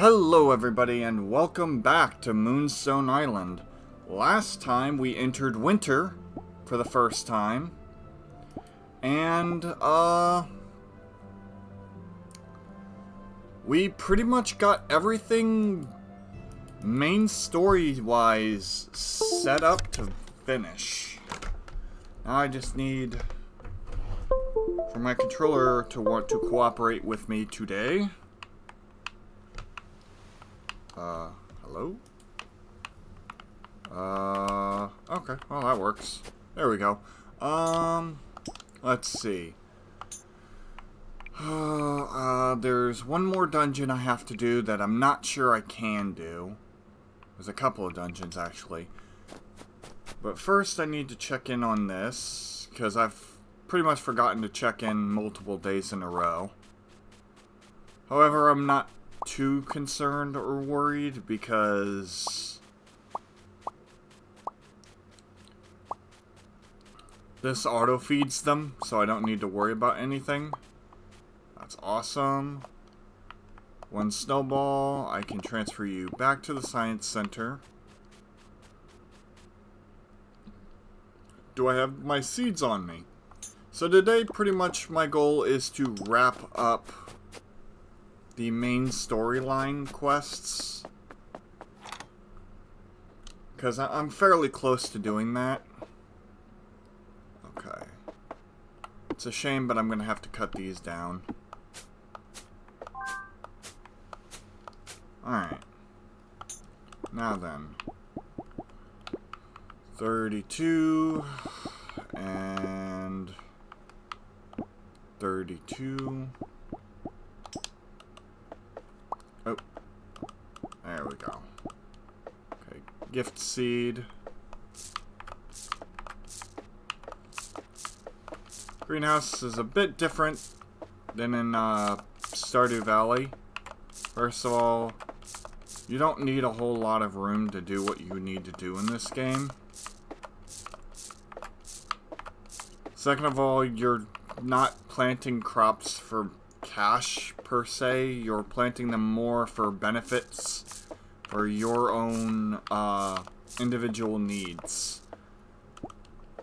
Hello everybody and welcome back to Moonstone Island. Last time we entered winter for the first time. And we pretty much got everything main story-wise set up to finish. Now I just need for my controller to want to cooperate with me today. Hello? Okay, well that works. There we go. Let's see. There's one more dungeon I have to do that I'm not sure I can do. There's a couple of dungeons, actually. But first I need to check in on this, because I've pretty much forgotten to check in multiple days in a row. However, I'm not too concerned or worried because this auto feeds them, so I don't need to worry about anything. That's awesome. One snowball, I can transfer you back to the science center. Do I have my seeds on me? So today pretty much my goal is to wrap up the main storyline quests, because I'm fairly close to doing that. Okay. It's a shame, but I'm going to have to cut these down. Alright. Now then. 32 and 32. Oh, there we go. Okay, gift seed. Greenhouse is a bit different than in Stardew Valley. First of all, you don't need a whole lot of room to do what you need to do in this game. Second of all, you're not planting crops for cash per se. You're planting them more for benefits for your own individual needs,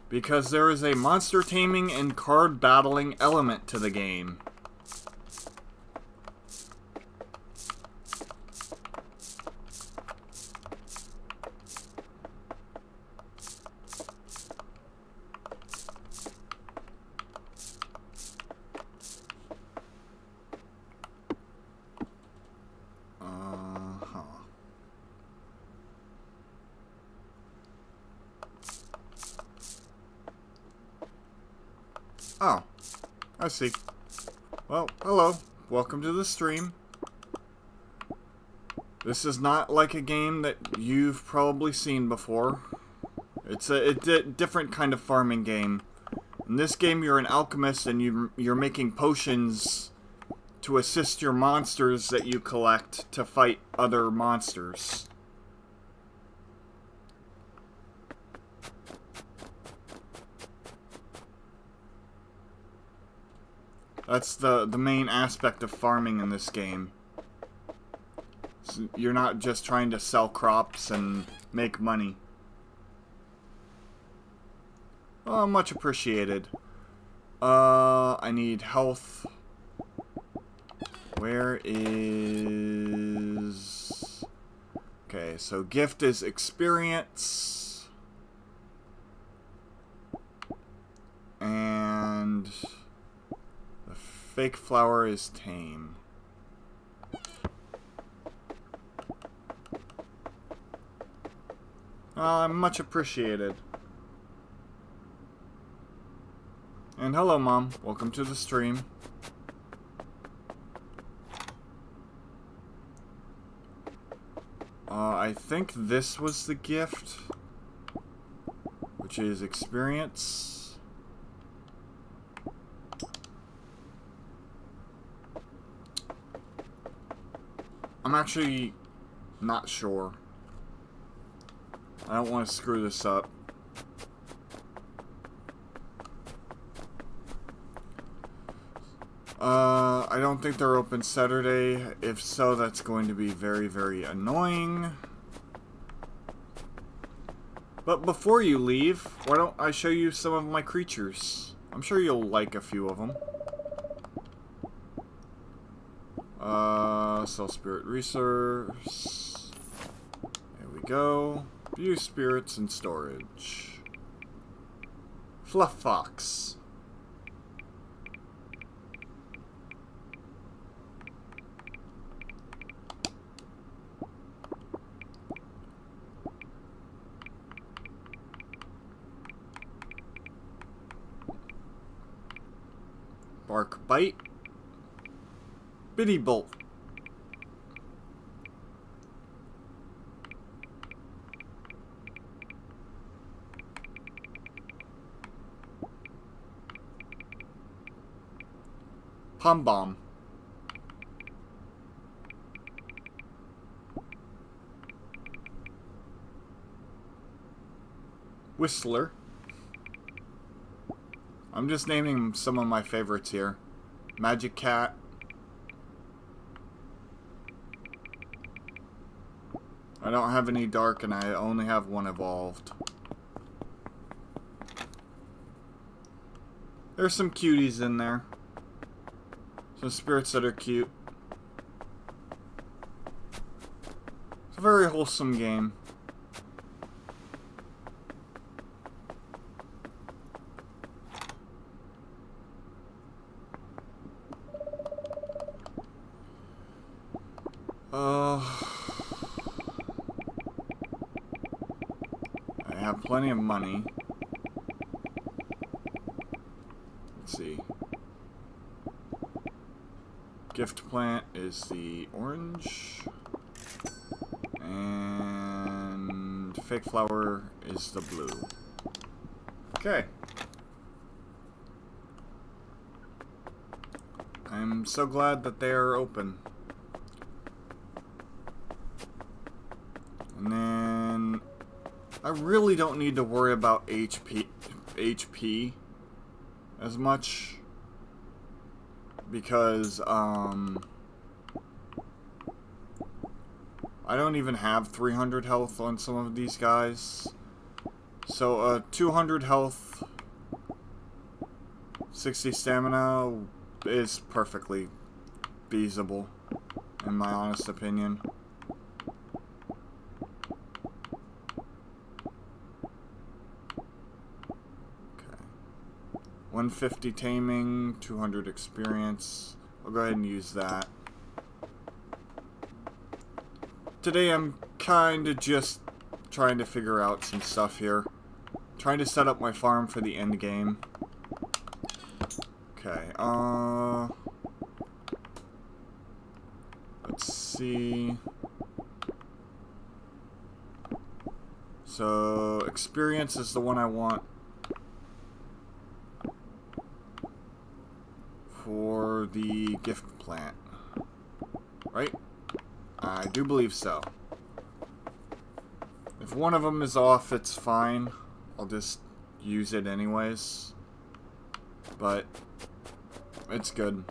because there is a monster taming and card battling element to the game. Oh, I see. Well, hello. Welcome to the stream. This is not like a game that you've probably seen before. It's a different kind of farming game. In this game, you're an alchemist and you're making potions to assist your monsters that you collect to fight other monsters. That's the main aspect of farming in this game. So you're not just trying to sell crops and make money. Oh, much appreciated. I need health. Where is... Okay, so gift is experience. And fake flower is tame. Much appreciated. And hello, Mom. Welcome to the stream. I think this was the gift, which is experience. I'm actually not sure. I don't want to screw this up. I don't think they're open Saturday. If so, that's going to be very, very annoying. But before you leave, why don't I show you some of my creatures? I'm sure you'll like a few of them. Sell spirit resource. There we go. View spirits and storage. Fluff Fox. Bark Bite. Bitty Bolt. Pom Bomb. Whistler. I'm just naming some of my favorites here. Magic Cat. I don't have any dark and I only have one evolved. There's some cuties in there. Some spirits that are cute. It's a very wholesome game. I have plenty of money. Let's see. Gift plant is the orange. And fake flower is the blue. Okay. I'm so glad that they are open. And then I really don't need to worry about HP as much because I don't even have 300 health on some of these guys. So 200 health, 60 stamina is perfectly feasible in my honest opinion. Okay. 150 taming, 200 experience. I'll go ahead and use that. Today I'm kind of just trying to figure out some stuff here. Trying to set up my farm for the end game. Okay, let's see. So, experience is the one I want for the gift plant. Right? I do believe so. If one of them is off, it's fine. I'll just use it anyways. But it's good.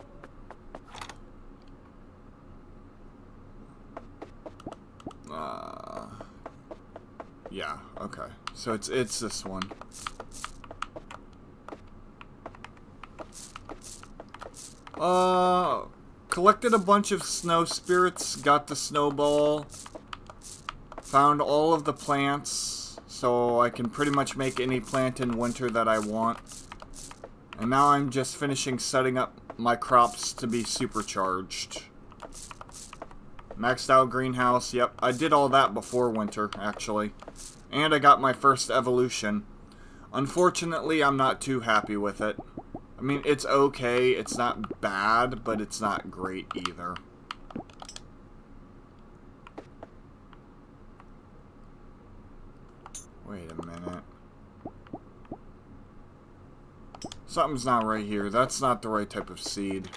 Yeah, okay. So it's this one. Collected a bunch of snow spirits, got the snowball, found all of the plants, so I can pretty much make any plant in winter that I want. And now I'm just finishing setting up my crops to be supercharged. Maxed out greenhouse, yep, I did all that before winter, actually. And I got my first evolution. Unfortunately, I'm not too happy with it. I mean, it's okay, it's not bad, but it's not great either. Wait a minute. Something's not right here. That's not the right type of seed.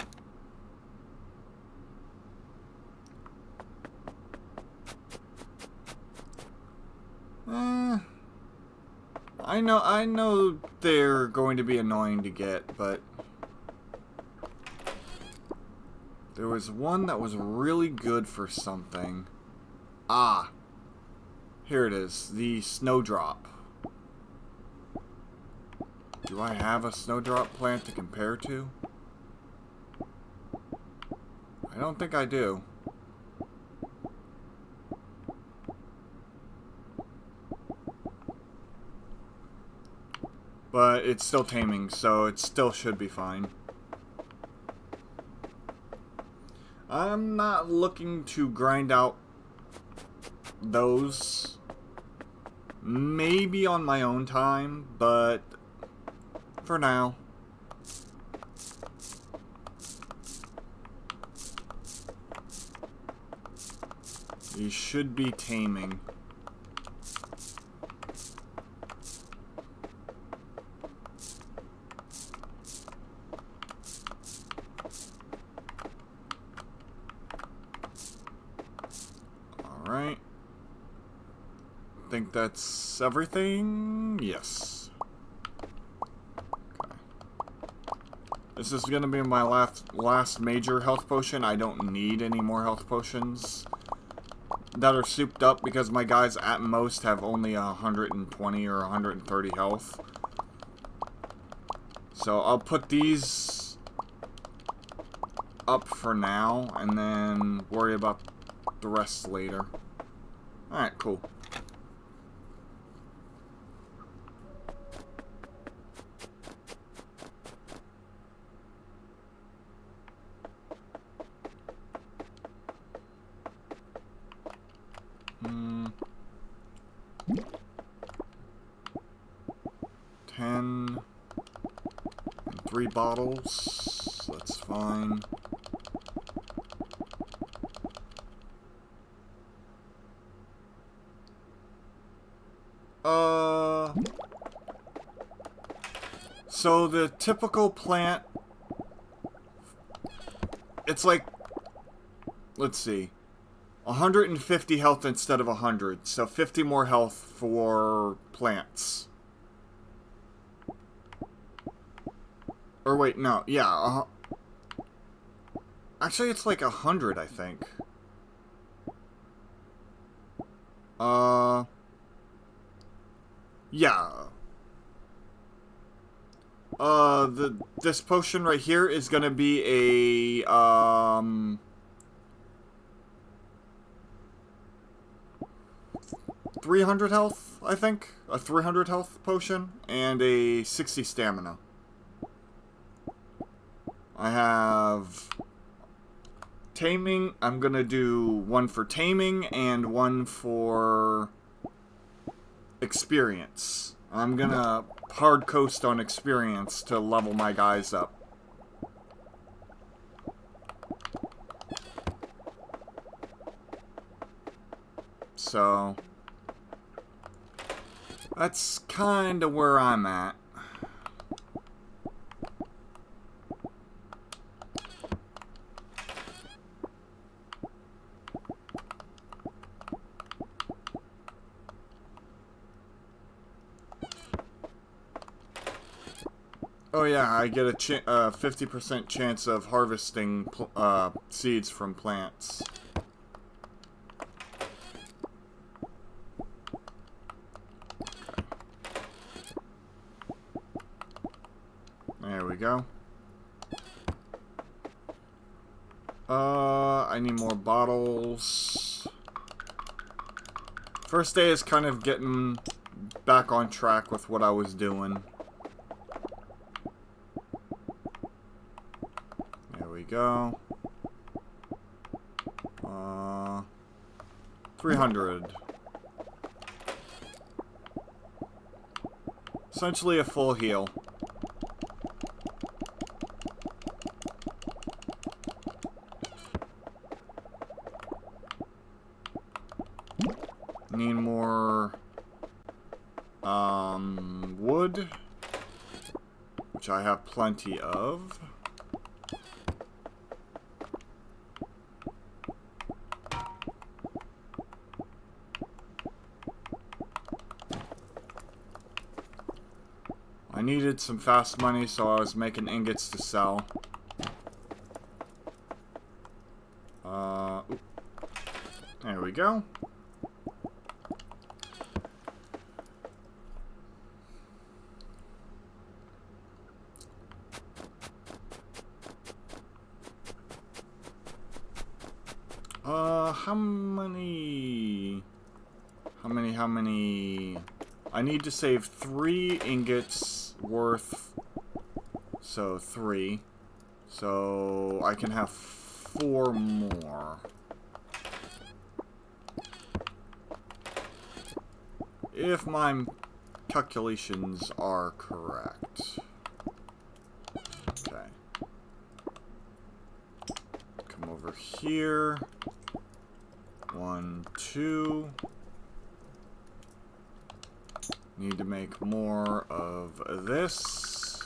I know they're going to be annoying to get, but There was one that was really good for something. Ah. Here it is. The snowdrop. Do I have a snowdrop plant to compare to? I don't think I do. But it's still taming, so it still should be fine. I'm not looking to grind out those. Maybe on my own time, but for now. You should be taming. Alright. I think that's everything. Yes. Okay. This is gonna be my last major health potion. I don't need any more health potions that are souped up because my guys at most have only 120 or 130 health. So I'll put these up for now and then worry about the rest later. Alright, cool. And 3 bottles. That's fine. So the typical plant, it's like, let's see, 150 health instead of 100, so 50 more health for plants. Or wait, no, yeah, actually it's like 100, I think. Yeah. This potion right here is gonna be a, 300 health, I think. A 300 health potion, and a 60 stamina. I have taming. I'm gonna do one for taming and one for experience. I'm gonna hard coast on experience to level my guys up. So that's kind of where I'm at. Oh yeah, I get a 50% chance of harvesting seeds from plants. There we go. I need more bottles. First day is kind of getting back on track with what I was doing. There we go. 300. Essentially a full heal. Need more wood, which I have plenty of. I needed some fast money, so I was making ingots to sell. we go. How many? I need to save 3 ingots worth, so 3. So I can have 4 more. If my calculations are correct. Okay. Come over here. 1, 2. Need to make more of this.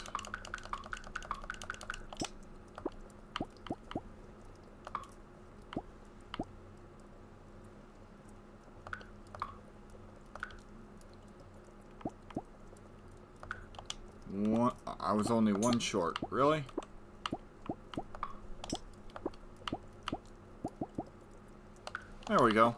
I was only 1 short. Really? There we go.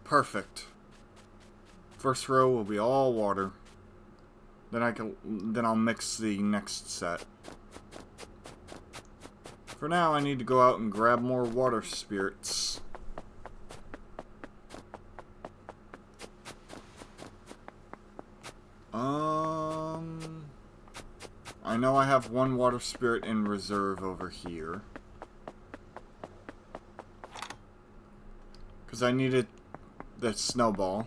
Perfect. First row will be all water. Then I'll mix the next set. For now, I need to go out and grab more water spirits. I know I have 1 water spirit in reserve over here. Because I needed the snowball.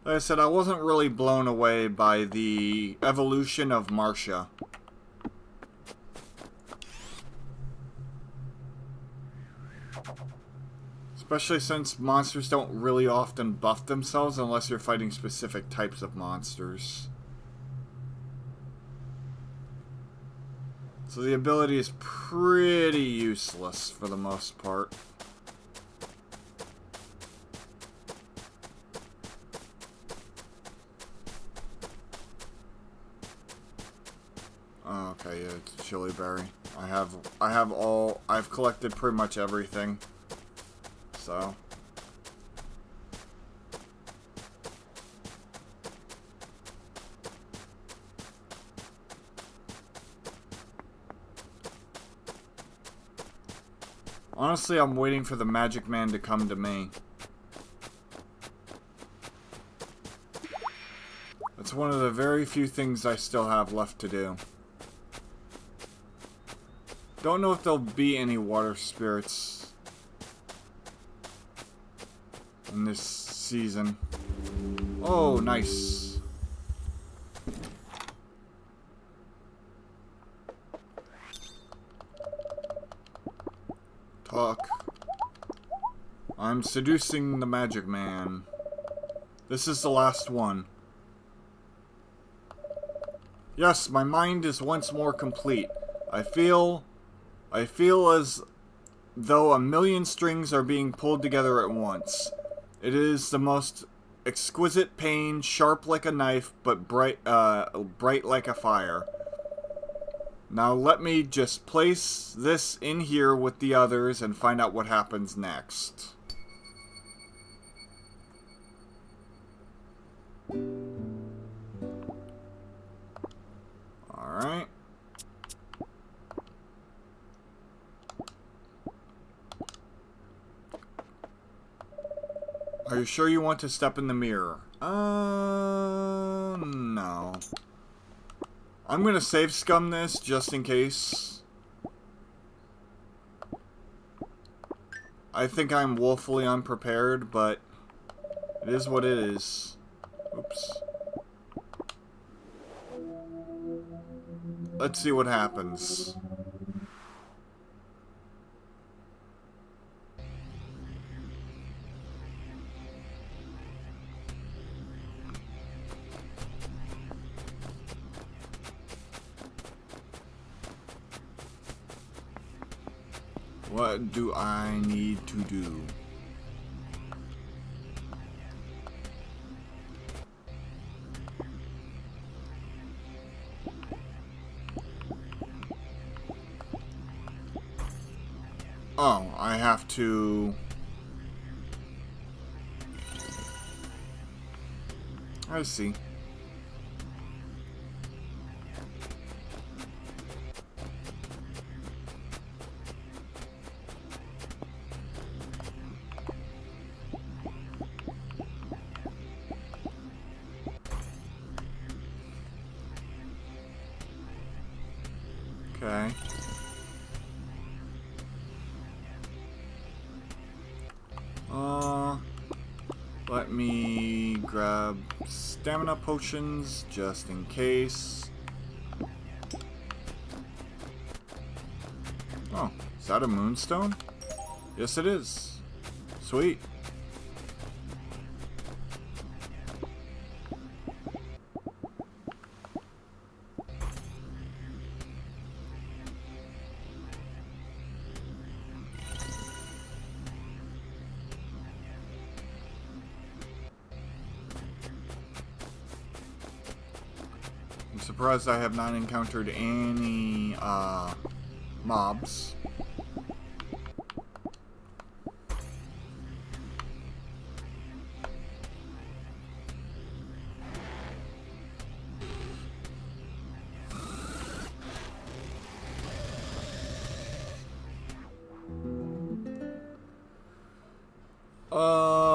Like I said, I wasn't really blown away by the evolution of Marcia. Especially since monsters don't really often buff themselves unless you're fighting specific types of monsters. So the ability is pretty useless for the most part. Oh, okay, yeah, it's a chili berry. I've collected pretty much everything. So honestly, I'm waiting for the magic man to come to me. That's one of the very few things I still have left to do. Don't know if there'll be any water spirits in this season. Oh, nice. Talk. I'm seducing the magic man. This is the last one. Yes, my mind is once more complete. I feel as though a million strings are being pulled together at once. It is the most exquisite pain, sharp like a knife, but bright like a fire. Now let me just place this in here with the others and find out what happens next. Alright. Are you sure you want to step in the mirror? No. I'm gonna save scum this just in case. I think I'm woefully unprepared, but it is what it is. Oops. Let's see what happens. What do I need to do? Oh, I have to... I see. Okay. Let me grab stamina potions just in case. Oh, is that a Moonstone? Yes, it is. Sweet. I'm surprised I have not encountered any mobs.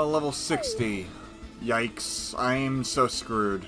Level 60. Yikes, I'm so screwed.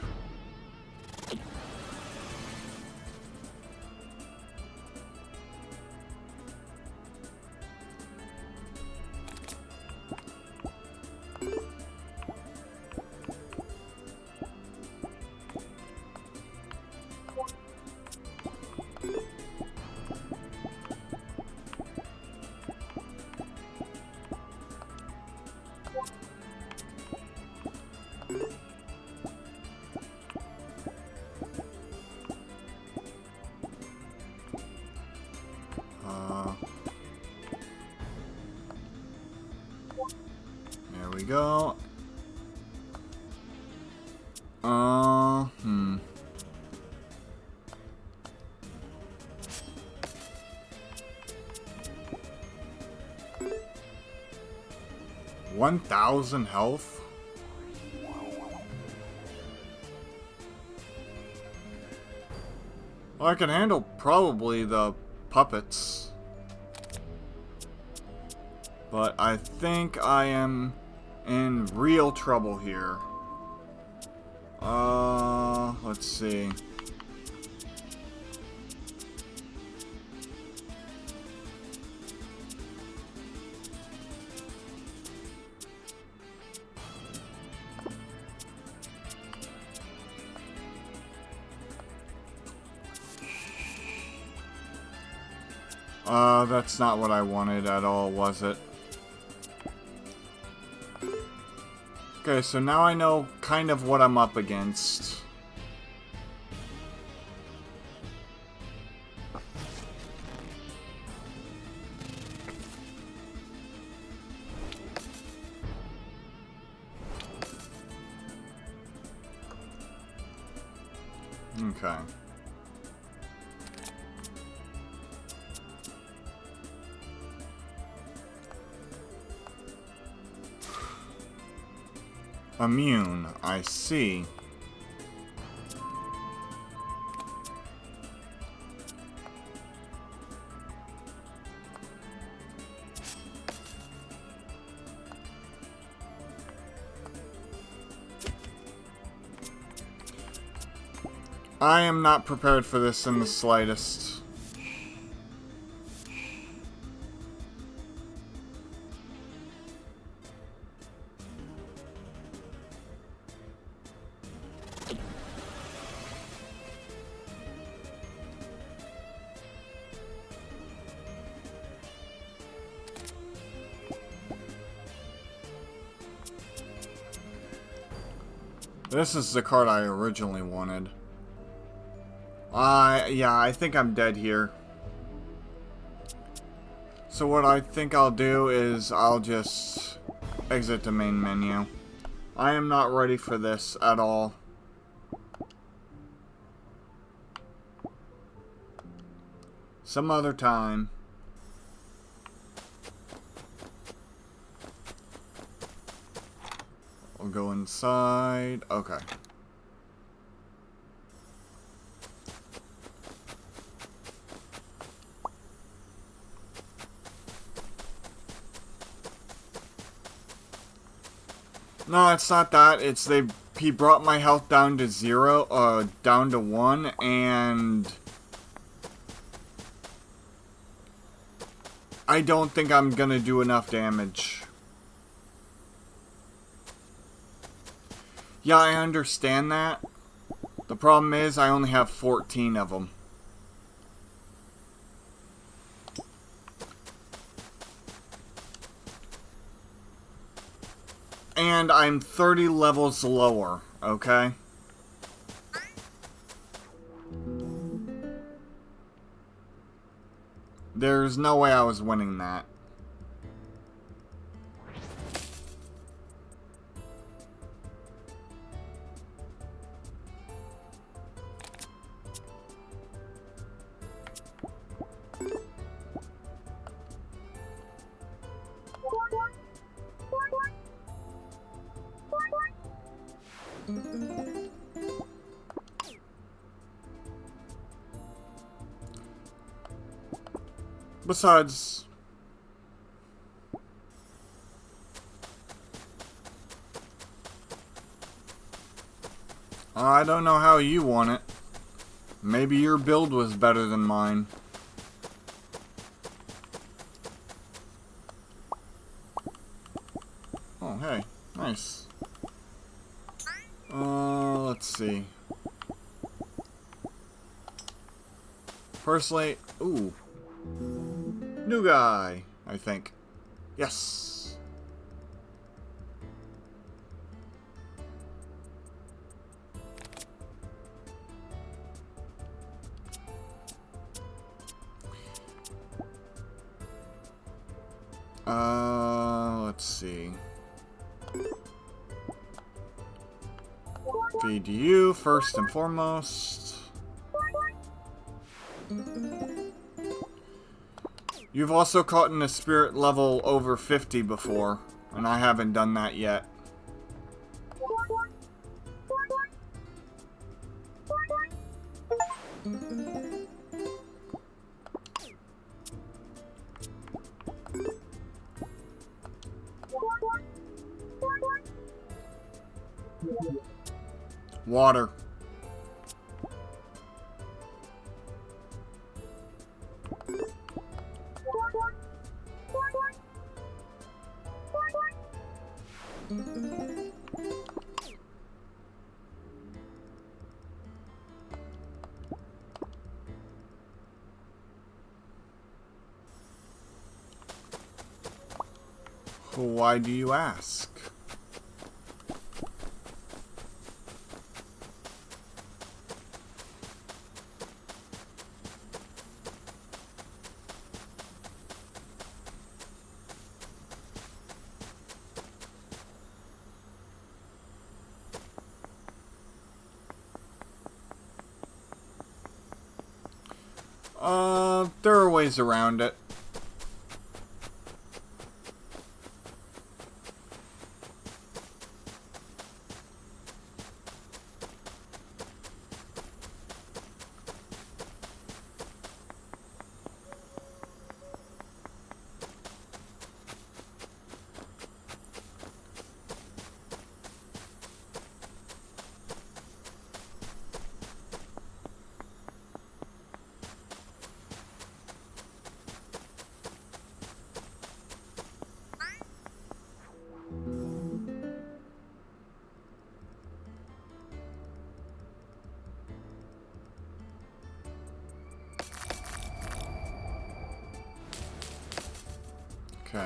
There we go. Hmm. $1,000 health? Well, I can handle probably the puppets. But I think I am in real trouble here. Let's see. That's not what I wanted at all, was it? Okay, so now I know kind of what I'm up against. Okay. Immune, I see. I am not prepared for this in the slightest. This is the card I originally wanted. Yeah, I think I'm dead here. So what I think I'll do is I'll just exit the main menu. I am not ready for this at all. Some other time. We'll go inside. Okay. No, it's not that. It's he brought my health down to 0, down to 1, and I don't think I'm gonna do enough damage. Yeah, I understand that. The problem is I only have 14 of them. And I'm 30 levels lower, okay? There's no way I was winning that. Besides, I don't know how you won it. Maybe your build was better than mine. Oh, hey. Nice. Let's see. Personally, ooh. New guy, I think. Yes. Let's see. Feed you first and foremost. You've also caught in a spirit level over 50 before, and I haven't done that yet. Water. Why do you ask? There are ways around it. Okay.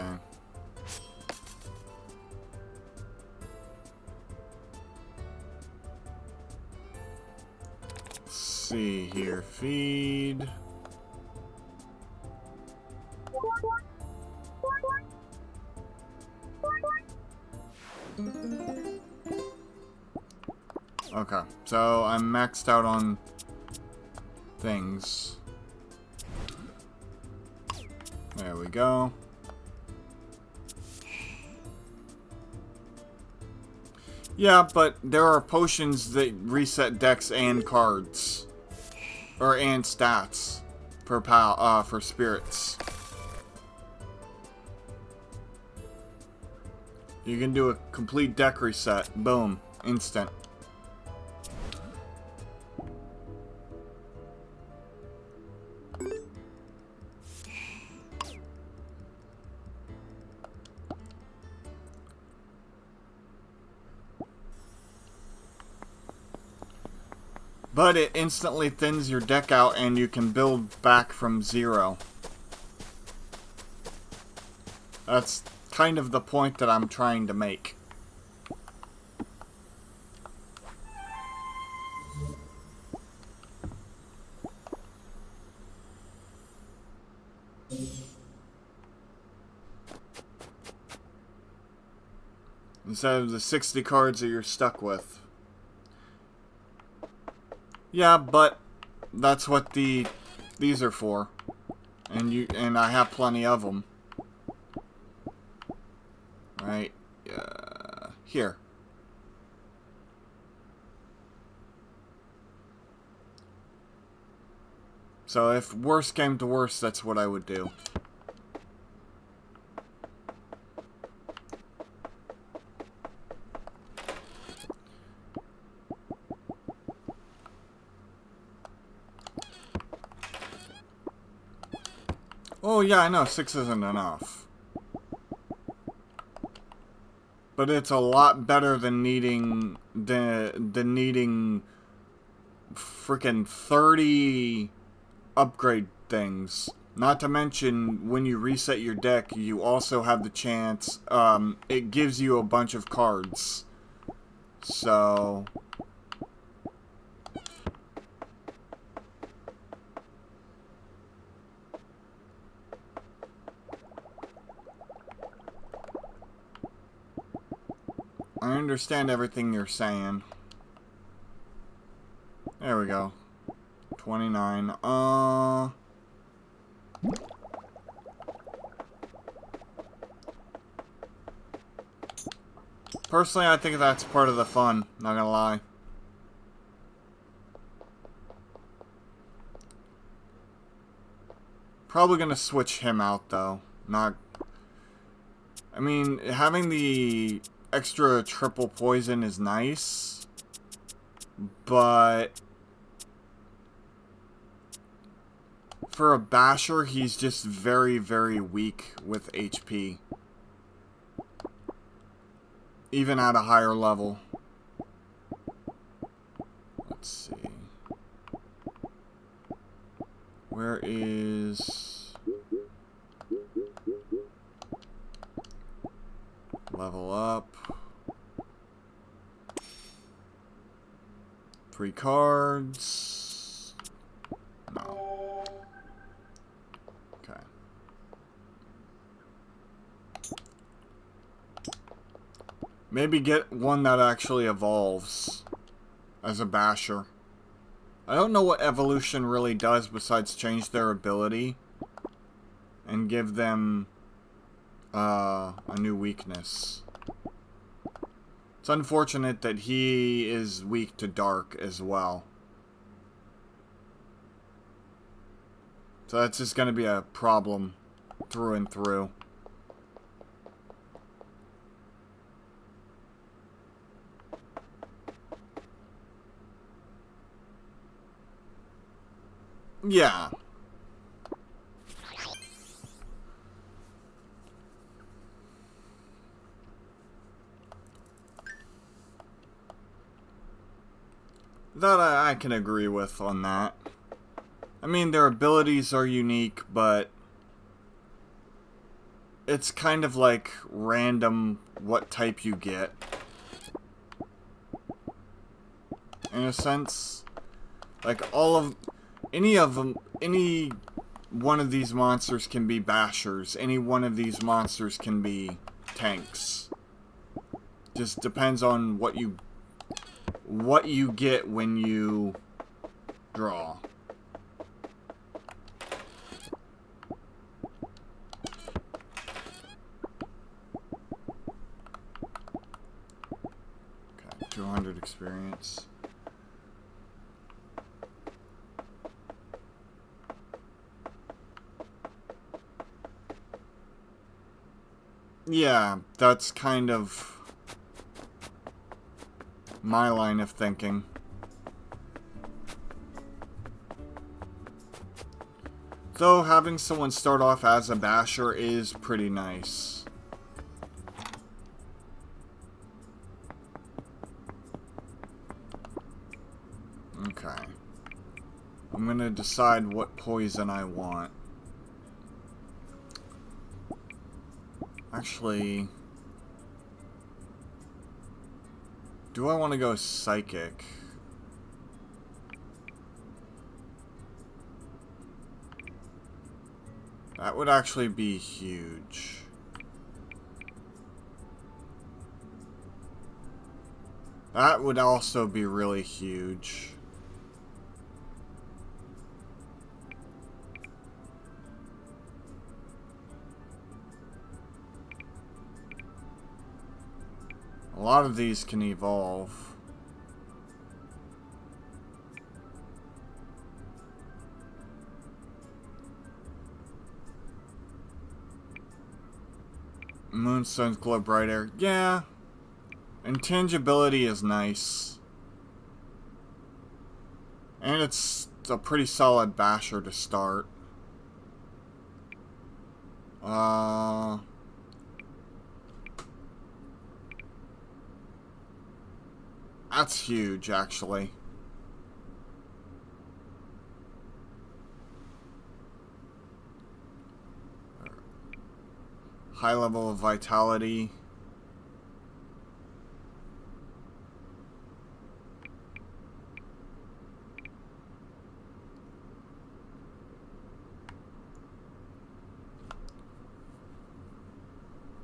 Let's see here. Feed. Okay, so I'm maxed out on things. There we go. Yeah, but there are potions that reset decks and cards. Or and stats for spirits. You can do a complete deck reset. Boom. Instant. But it instantly thins your deck out and you can build back from 0. That's kind of the point that I'm trying to make. Instead of the 60 cards that you're stuck with. Yeah, but that's what these are for. And I have plenty of them. Right here. So if worse came to worse, that's what I would do. Oh yeah, I know 6 isn't enough. But it's a lot better than needing needing freaking 30 upgrade things. Not to mention, when you reset your deck, you also have the chance, it gives you a bunch of cards. So I understand everything you're saying. There we go. 29. Personally, I think that's part of the fun, not gonna lie. Probably gonna switch him out, though. I mean, having the extra triple poison is nice, but for a basher, he's just very, very weak with HP. Even at a higher level. Let's see. Where is... Level up. 3 cards. No. Okay. Maybe get one that actually evolves as a basher. I don't know what evolution really does besides change their ability and give them a new weakness. It's unfortunate that he is weak to dark as well. So that's just going to be a problem through and through. Yeah. That I can agree with on that. I mean, their abilities are unique, but it's kind of like random what type you get. In a sense. Like, any one of these monsters can be bashers. Any one of these monsters can be tanks. Just depends on what what you get when you draw. Okay, 200 experience. Yeah, that's kind of my line of thinking. Though having someone start off as a basher is pretty nice. Okay. I'm gonna decide what poison I want. Actually, do I want to go psychic? That would actually be huge. That would also be really huge. A lot of these can evolve. Moonstone's glow brighter. Yeah. Intangibility is nice. And it's a pretty solid basher to start. That's huge, actually. High level of vitality.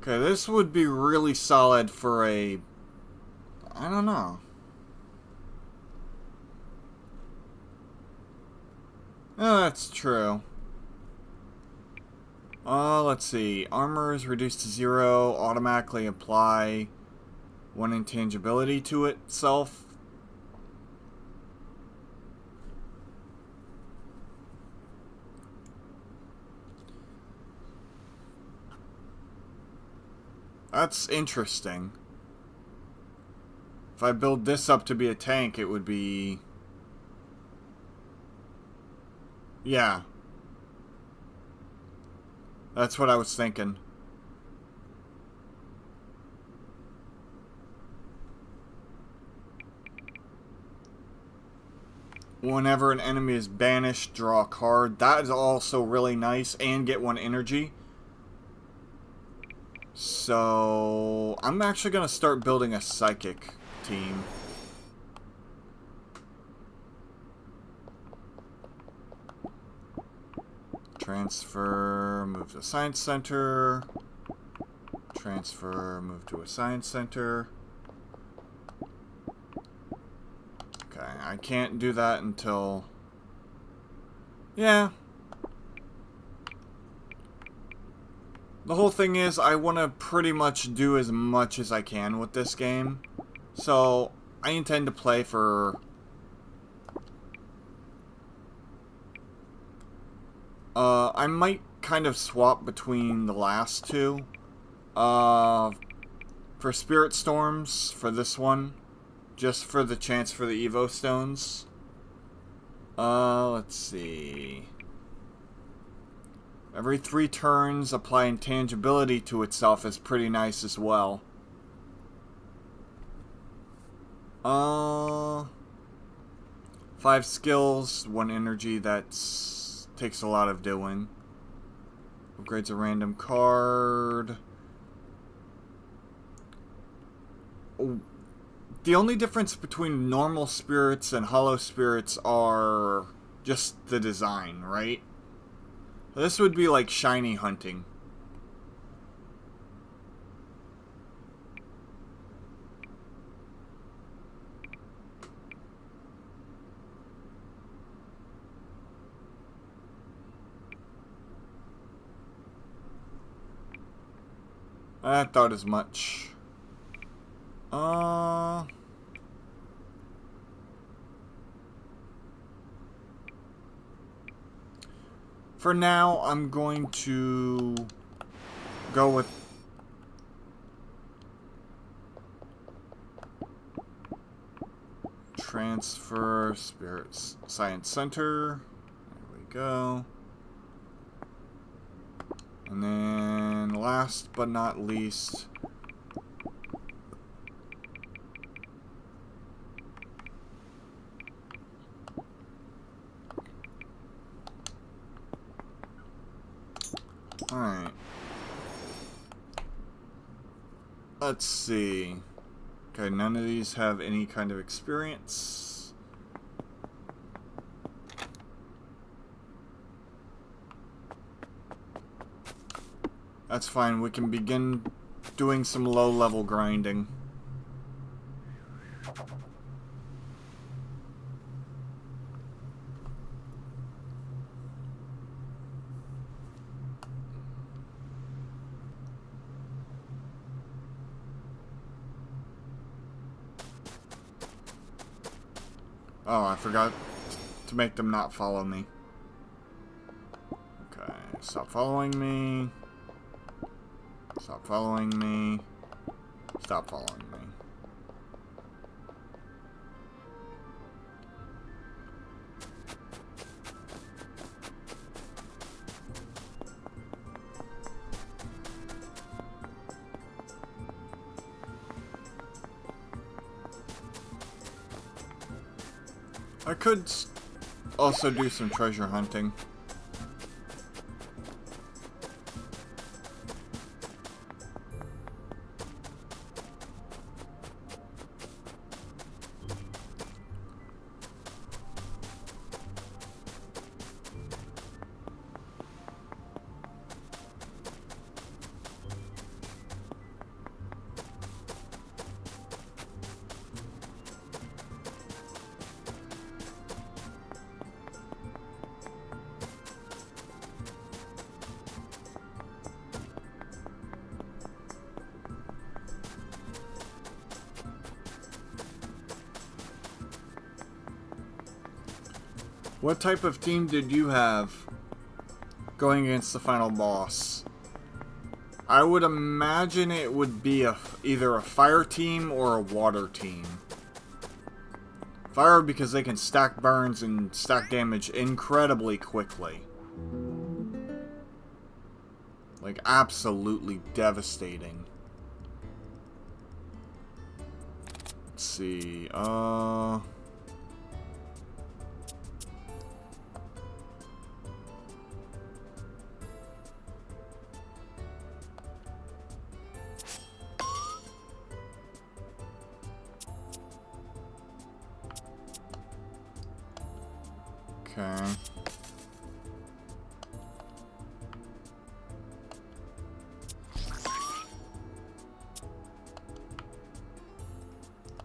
Okay, this would be really solid for a... I don't know. Oh, that's true. Let's see. Armor is reduced to 0. Automatically apply 1 intangibility to itself. That's interesting. If I build this up to be a tank, it would be... Yeah. That's what I was thinking. Whenever an enemy is banished, draw a card. That is also really nice, and get 1 energy. So, I'm actually going to start building a psychic team. Transfer, move to Science Center. Transfer, move to a Science Center. Okay, I can't do that until... Yeah. The whole thing is, I want to pretty much do as much as I can with this game. So, I intend to play for... I might kind of swap between the last two. For Spirit Storms, for this one. Just for the chance for the Evo Stones. Let's see... Every 3 turns, apply intangibility to itself is pretty nice as well. 5 skills, 1 energy, that's takes a lot of doing. Upgrades a random card. The only difference between normal spirits and hollow spirits are just the design, right? This would be like shiny hunting. I thought as much. For now, I'm going to go with transfer spirits science center. There we go. And then last but not least, alright. Let's see. Okay, none of these have any kind of experience. That's fine, we can begin doing some low-level grinding. Oh, I forgot to make them not follow me. Okay, stop following me. Stop following me. Stop following me. I could also do some treasure hunting. What type of team did you have going against the final boss? I would imagine it would be either a fire team or a water team. Fire because they can stack burns and stack damage incredibly quickly. Like, absolutely devastating. Let's see, okay.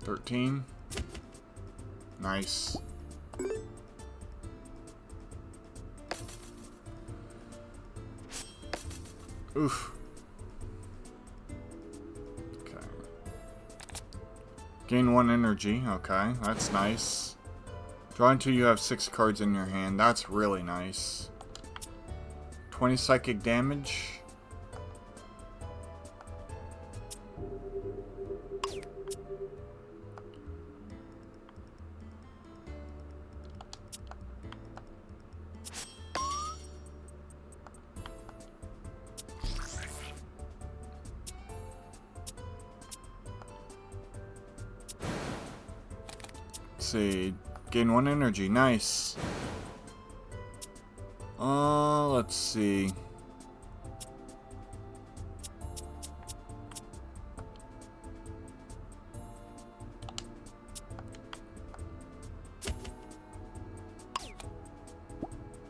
$13. Nice. Oof. Okay. Gain 1 energy. Okay, that's nice. Draw until you have 6 cards in your hand. That's really nice. 20 psychic damage. Let's see. Gain 1 energy. Nice. Let's see.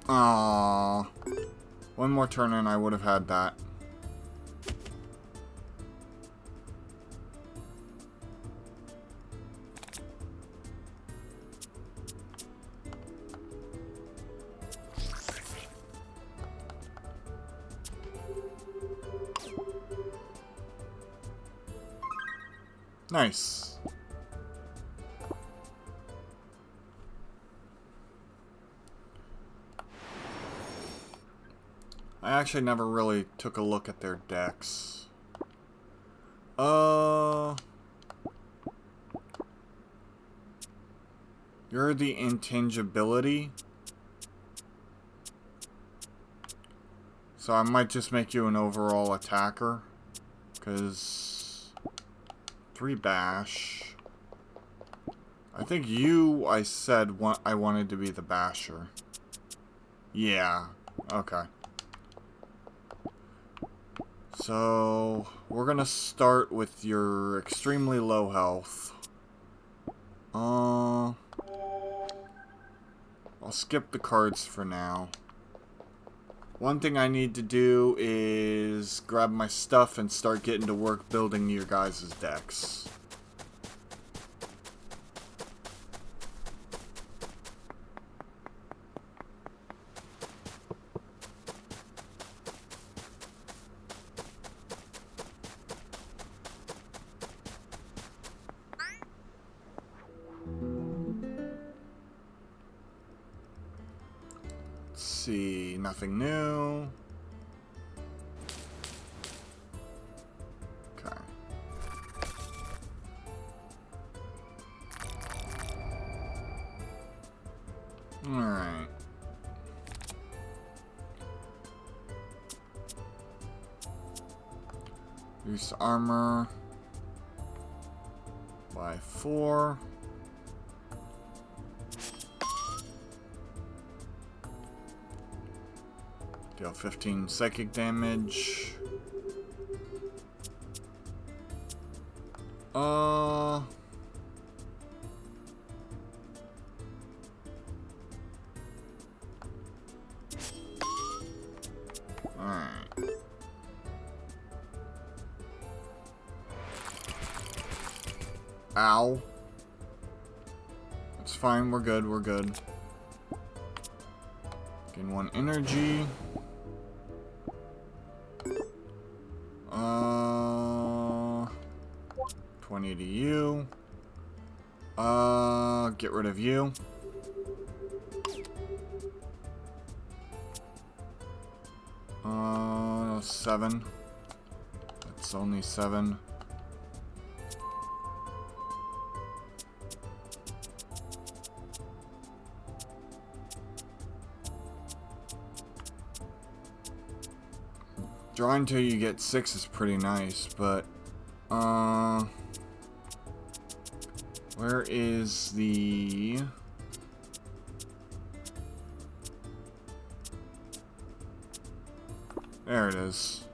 Aww. One more turn and I would have had that. Nice. I actually never really took a look at their decks. You're the intangibility. So I might just make you an overall attacker. Because 3 bash. I think I said I wanted to be the basher. Yeah. Okay. So we're gonna start with your extremely low health. I'll skip the cards for now. One thing I need to do is grab my stuff and start getting to work building your guys' decks. See, nothing new. Okay. Alright. Reduce armor by 4. Deal 15 psychic damage. Alright. Ow. That's fine, we're good, we're good. Gain 1 energy. 20 to you. Get rid of you. Seven. That's only 7. Drawing till you get 6 is pretty nice, but where is the... There it is.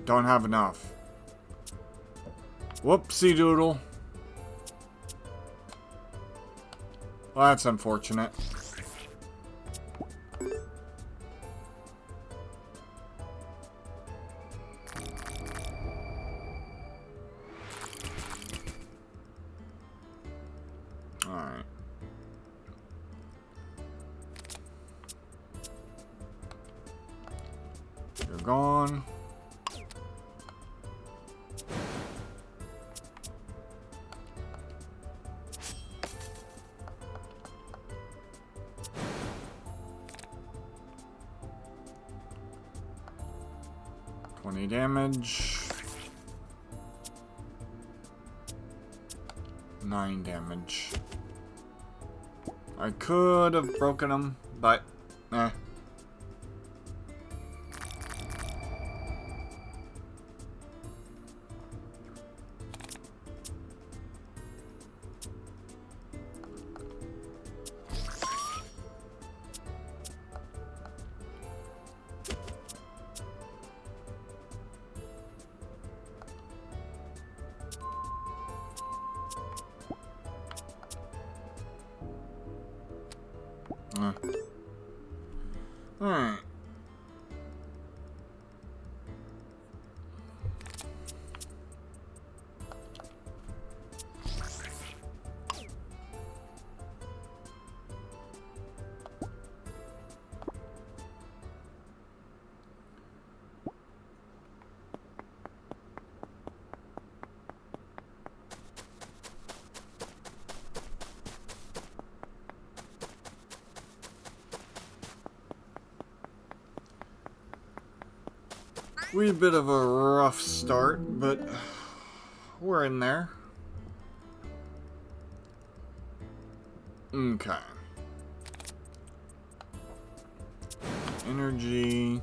Don't have enough. Whoopsie doodle. Well, that's unfortunate. Alright. You're gone. Damage. 9 damage. I could have broken them, but eh. Alright. Wee bit of a rough start, but we're in there. Okay. Energy.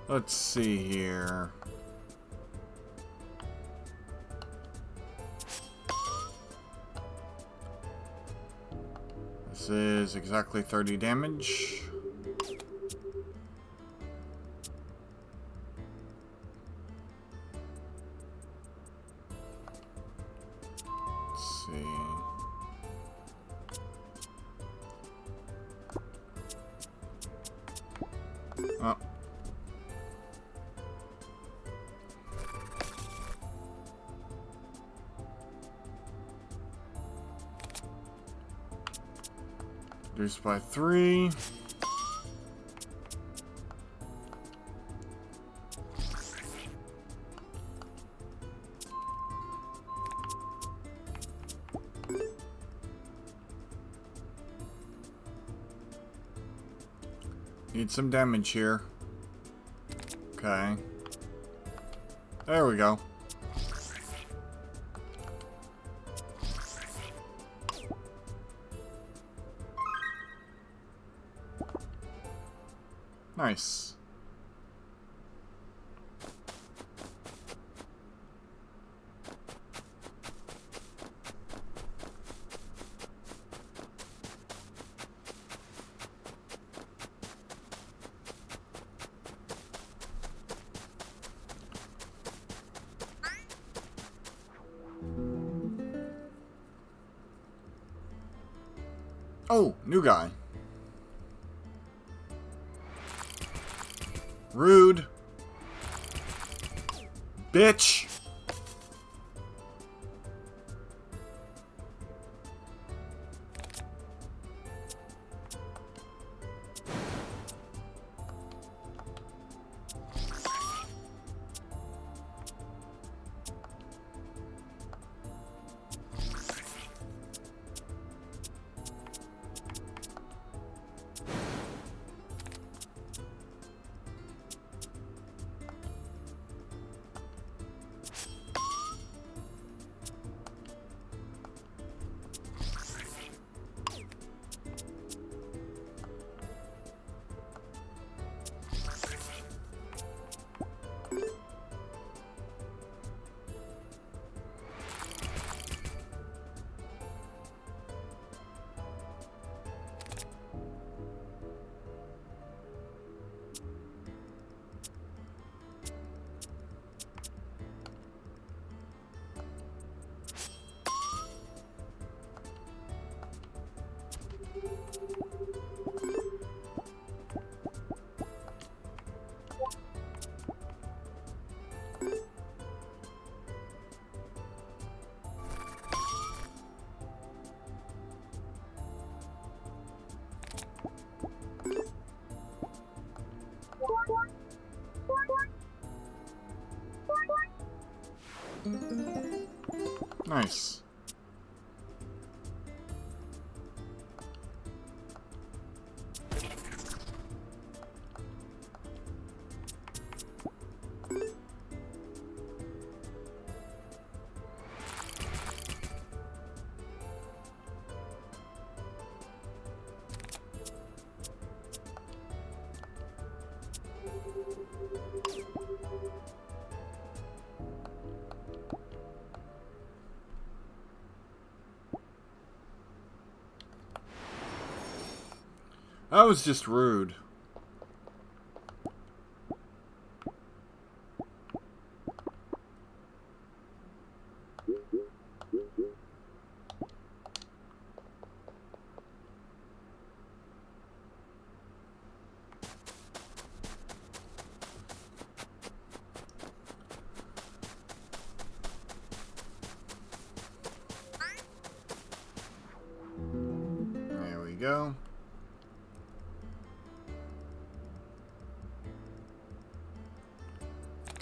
Let's see here. This is exactly 30 damage. Let's see. Oh. Reduced by 3. Need some damage here. Okay. There we go. Nice. Oh, new guy. Rude. Bitch. Nice. That was just rude. go.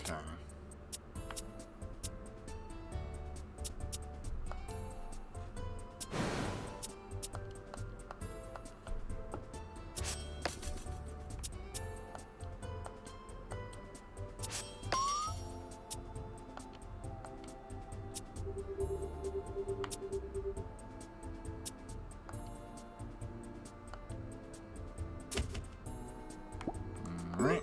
Okay. All right.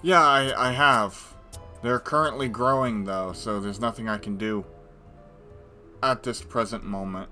Yeah, I have. They're currently growing, though, so there's nothing I can do at this present moment.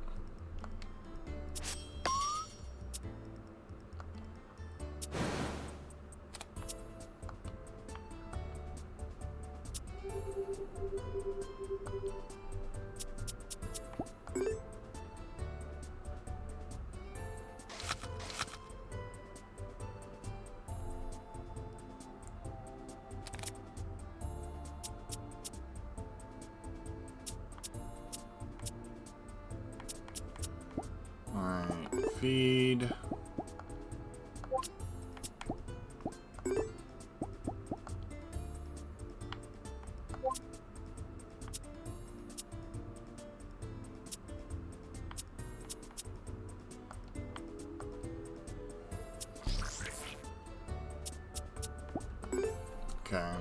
Alright, feed. Okay.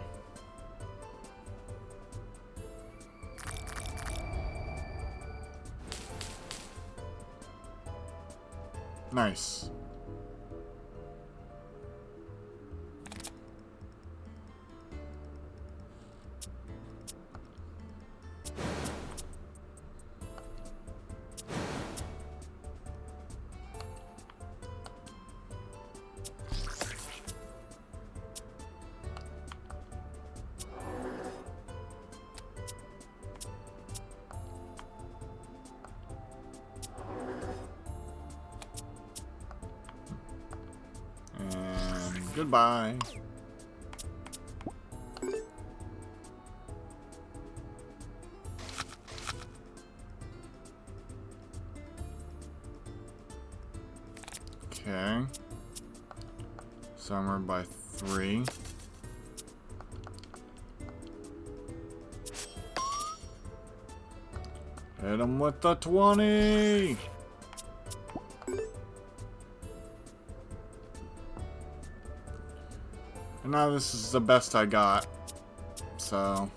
Nice. And goodbye. Okay. Summer by 3. Hit him with the 20! And now this is the best I got. So...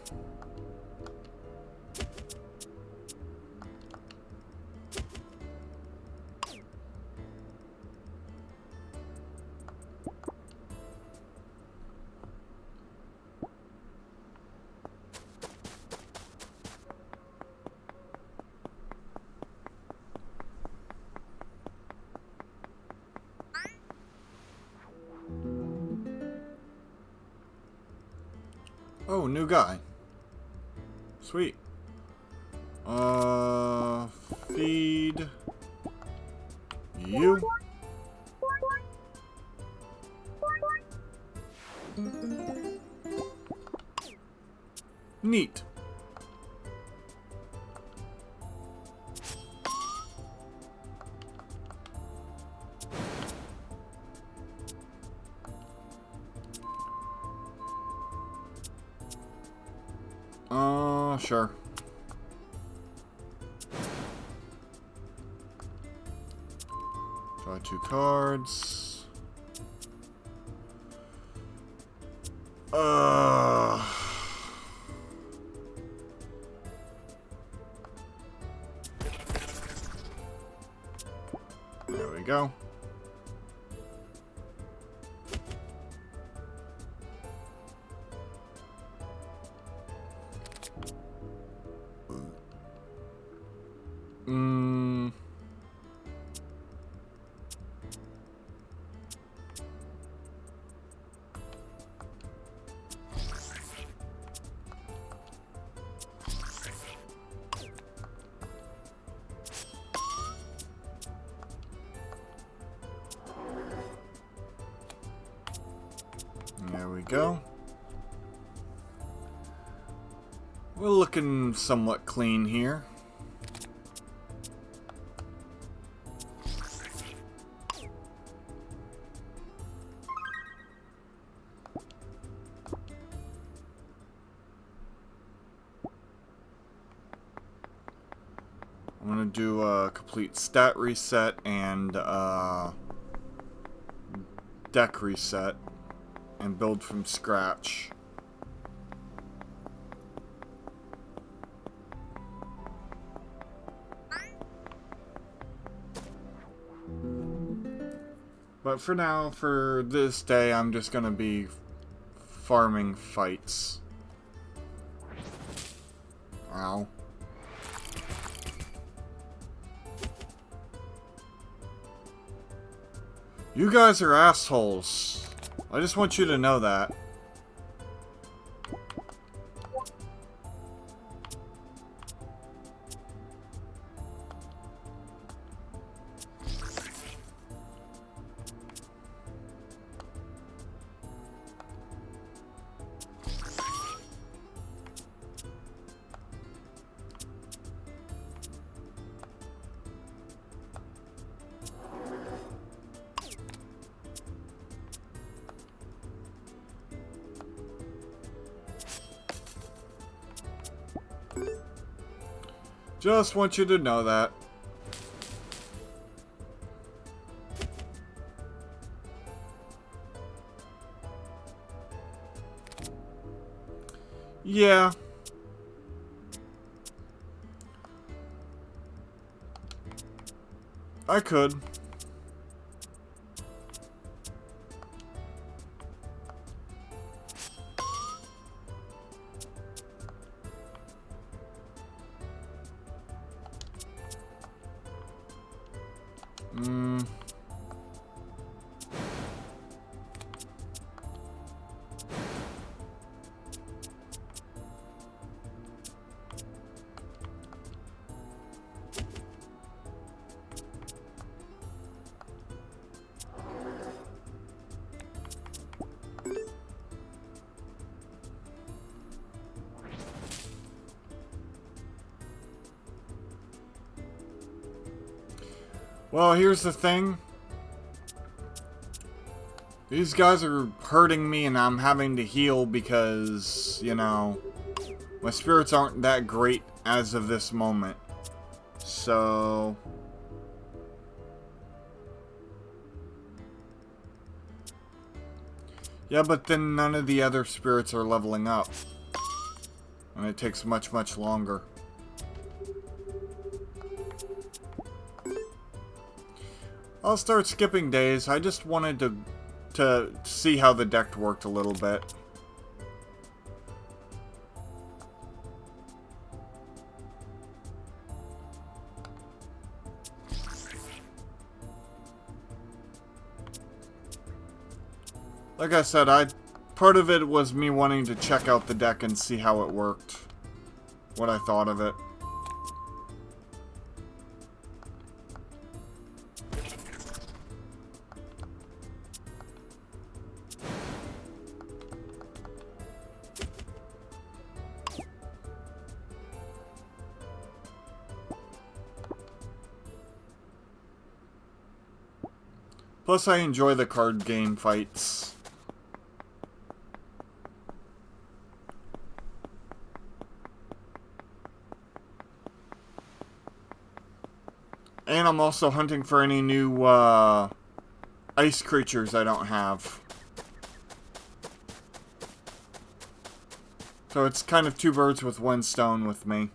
Oh, new guy. Sweet. Feed you. Neat. Sure. Draw 2 cards. There we go. we go. We're looking somewhat clean here. I'm gonna do a complete stat reset and deck reset and build from scratch. But for now, for this day, I'm just gonna be farming fights. Ow. You guys are assholes. I just want you to know that. Just want you to know that. Yeah. I could. Well, here's the thing. These guys are hurting me and I'm having to heal because, you know, my spirits aren't that great as of this moment. So... yeah, but then none of the other spirits are leveling up. And it takes much, much longer. I'll start skipping days. I just wanted to see how the deck worked a little bit. Like I said, part of it was me wanting to check out the deck and see how it worked. What I thought of it. Plus, I enjoy the card game fights. And I'm also hunting for any new, ice creatures I don't have. So it's kind of two birds with one stone with me.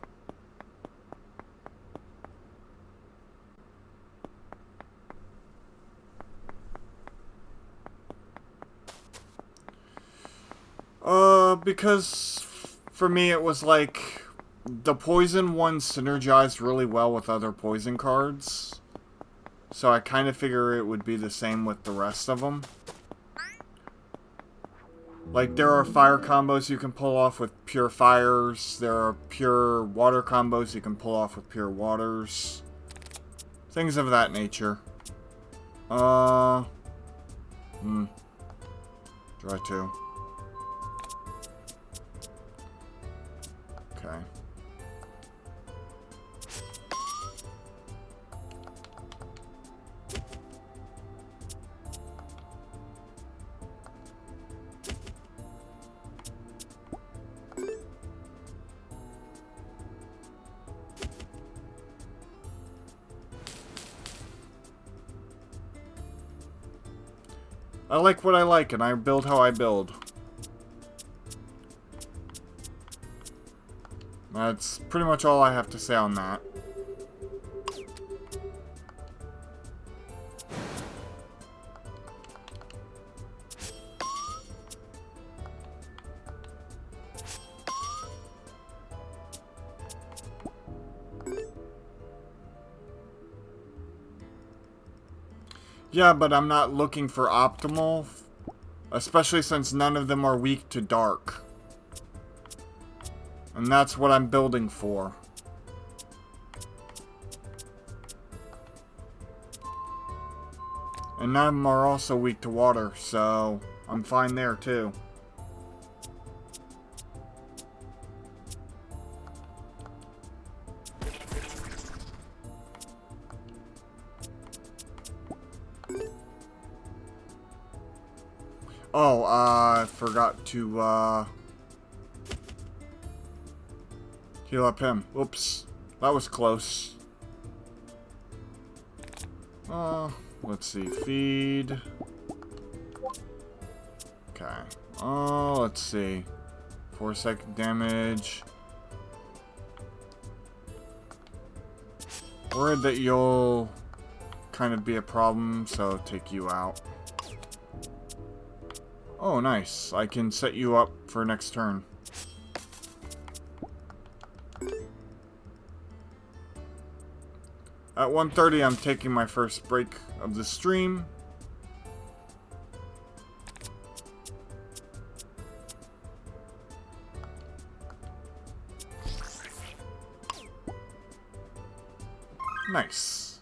Because for me it was like the poison one synergized really well with other poison cards. So I kind of figure it would be the same with the rest of them. Like there are fire combos you can pull off with pure fires. There are pure water combos you can pull off with pure waters. Things of that nature. Try to. Okay. I like what I like, and I build how I build. That's pretty much all I have to say on that. Yeah, but I'm not looking for optimal, especially since none of them are weak to dark. And that's what I'm building for. And none of them are also weak to water, so I'm fine there too. Oh, I forgot to, heal up him. Oops. That was close. Let's see. Feed. Okay. Let's see. 4-second damage. Worried that you'll kind of be a problem, so take you out. Oh, nice. I can set you up for next turn. At 1:30, I'm taking my first break of the stream. Nice.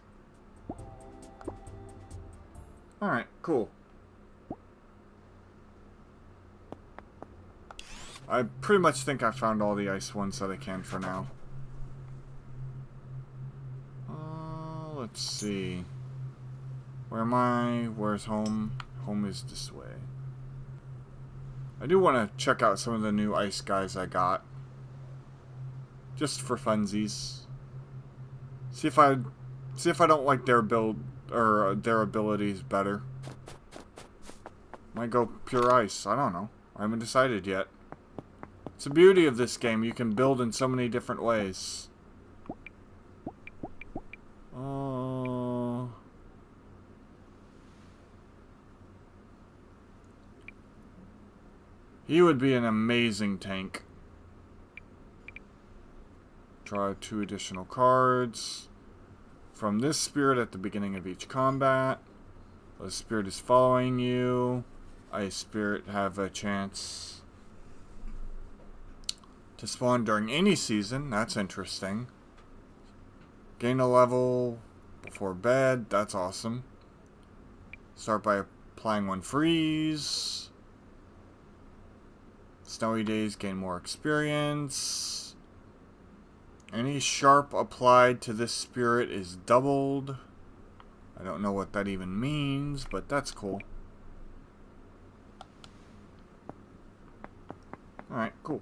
Alright, cool. I pretty much think I found all the ice ones that I can for now. Let's see. Where am I? Where's home? Home is this way. I do want to check out some of the new ice guys I got. Just for funsies. See if I don't like their build or their abilities better. Might go pure ice. I don't know. I haven't decided yet. It's the beauty of this game. You can build in so many different ways. He would be an amazing tank. Draw 2 additional cards. From this spirit at the beginning of each combat. The spirit is following you. Ice spirit have a chance to spawn during any season. That's interesting. Gain a level before bed. That's awesome. Start by applying 1 freeze. Snowy days gain more experience. Any sharp applied to this spirit is doubled. I don't know what that even means, but that's cool. Alright, cool.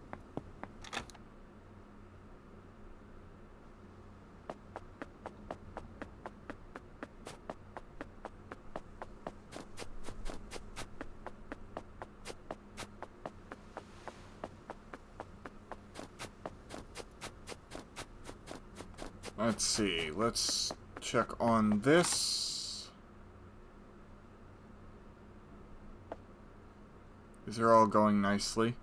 Let's see. Let's check on this. These are all going nicely.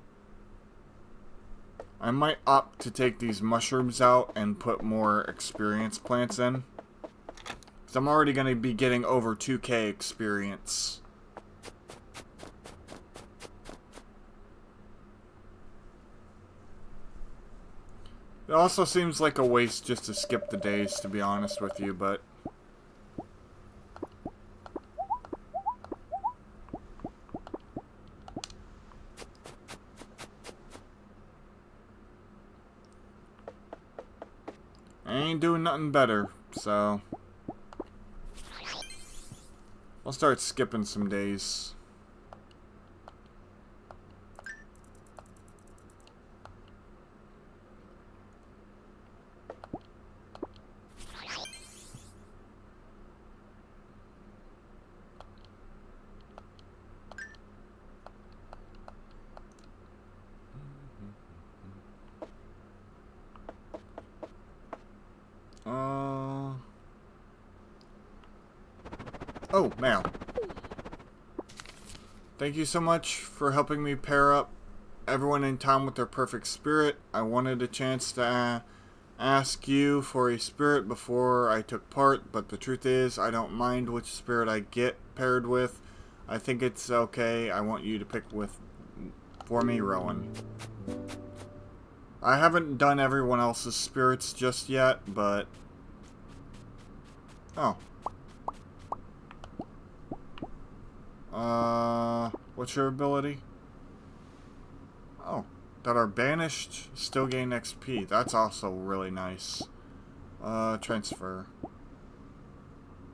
I might opt to take these mushrooms out and put more experience plants in. Because I'm already going to be getting over 2k experience. It also seems like a waste just to skip the days, to be honest with you, but... ain't doing nothing better, so I'll start skipping some days. Oh, mail. Thank you so much for helping me pair up everyone in town with their perfect spirit. I wanted a chance to ask you for a spirit before I took part, but the truth is I don't mind which spirit I get paired with. I think it's okay. I want you to pick for me, Rowan. I haven't done everyone else's spirits just yet, but... Oh. What's your ability? Oh, that are banished still gain XP. That's also really nice. Transfer.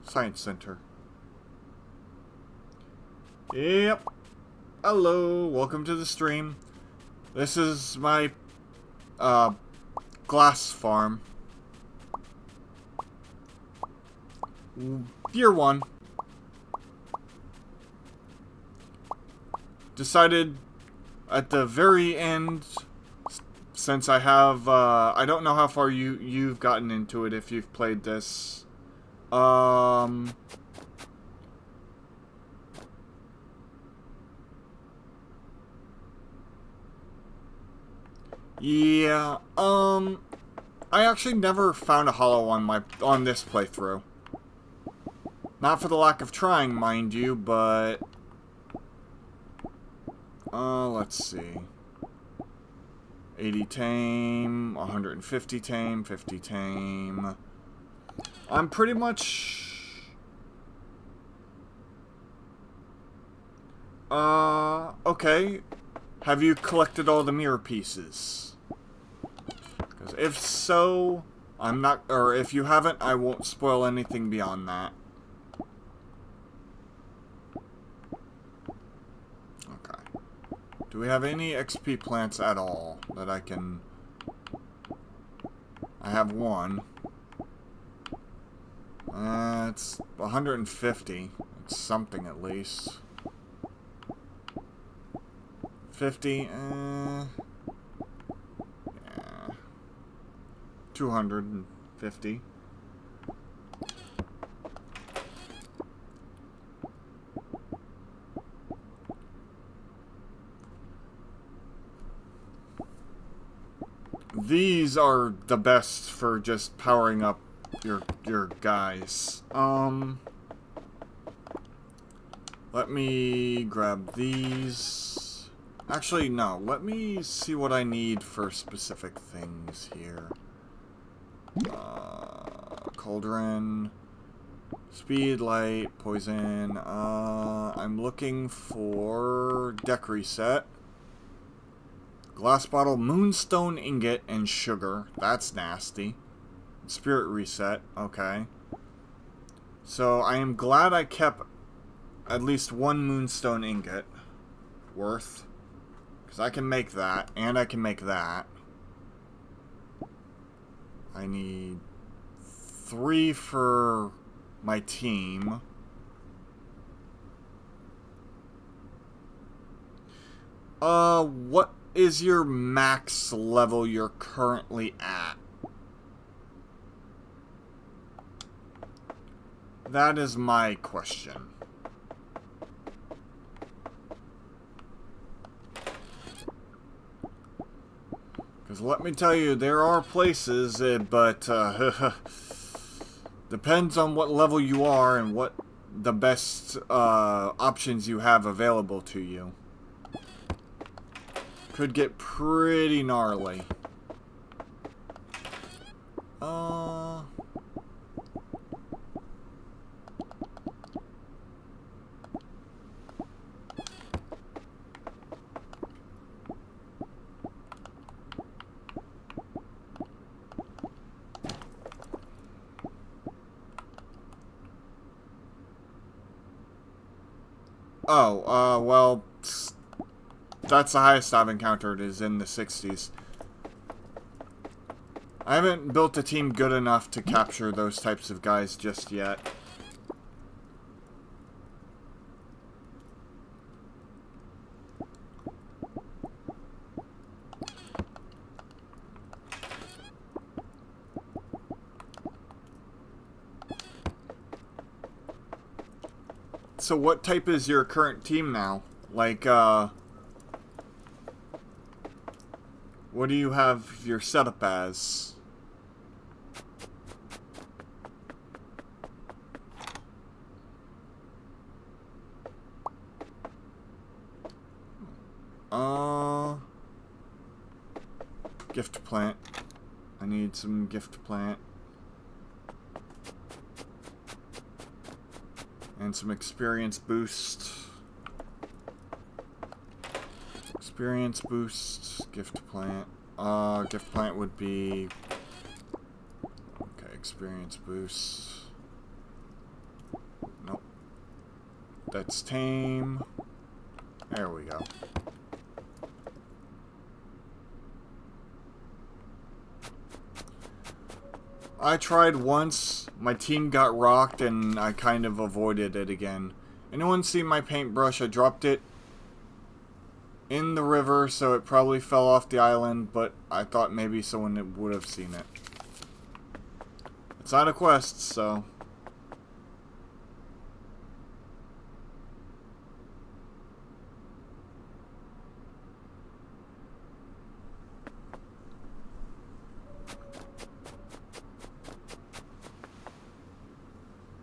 Science Center. Yep. Hello, welcome to the stream. This is my, glass farm. Year 1. Decided at the very end, since I have, I don't know how far you've gotten into it if you've played this. Yeah, I actually never found a hollow on this playthrough. Not for the lack of trying, mind you, but... let's see. 80 tame, 150 tame, 50 tame. I'm pretty much... okay. Have you collected all the mirror pieces? Because if so, I'm not... Or if you haven't, I won't spoil anything beyond that. Okay. Do we have any XP plants at all that I can... I have one. It's 150. It's something at least. 50, yeah. 250. These are the best for just powering up your guys. Let me grab these. Actually, no. Let me see what I need for specific things here. Cauldron. Speed, light, poison. I'm looking for deck reset. Glass bottle, moonstone ingot, and sugar. That's nasty. Spirit reset. Okay. So, I am glad I kept at least one moonstone ingot worth. Because I can make that, and I can make that. I need 3 for my team. What is your max level you're currently at? That is my question. Because let me tell you, there are places, but depends on what level you are and what the best options you have available to you. Could get pretty gnarly. Oh, well, that's the highest I've encountered, is in the 60s. I haven't built a team good enough to capture those types of guys just yet. So what type is your current team now? Like, what do you have your setup as? Gift plant. I need some gift plant. And some experience boost. Experience boost. Gift plant. Gift plant would be... Okay, experience boost. Nope. That's tame. There we go. I tried once, my team got rocked, and I kind of avoided it again. Anyone see my paintbrush? I dropped it in the river, so it probably fell off the island, but I thought maybe someone would have seen it. It's not a quest, so...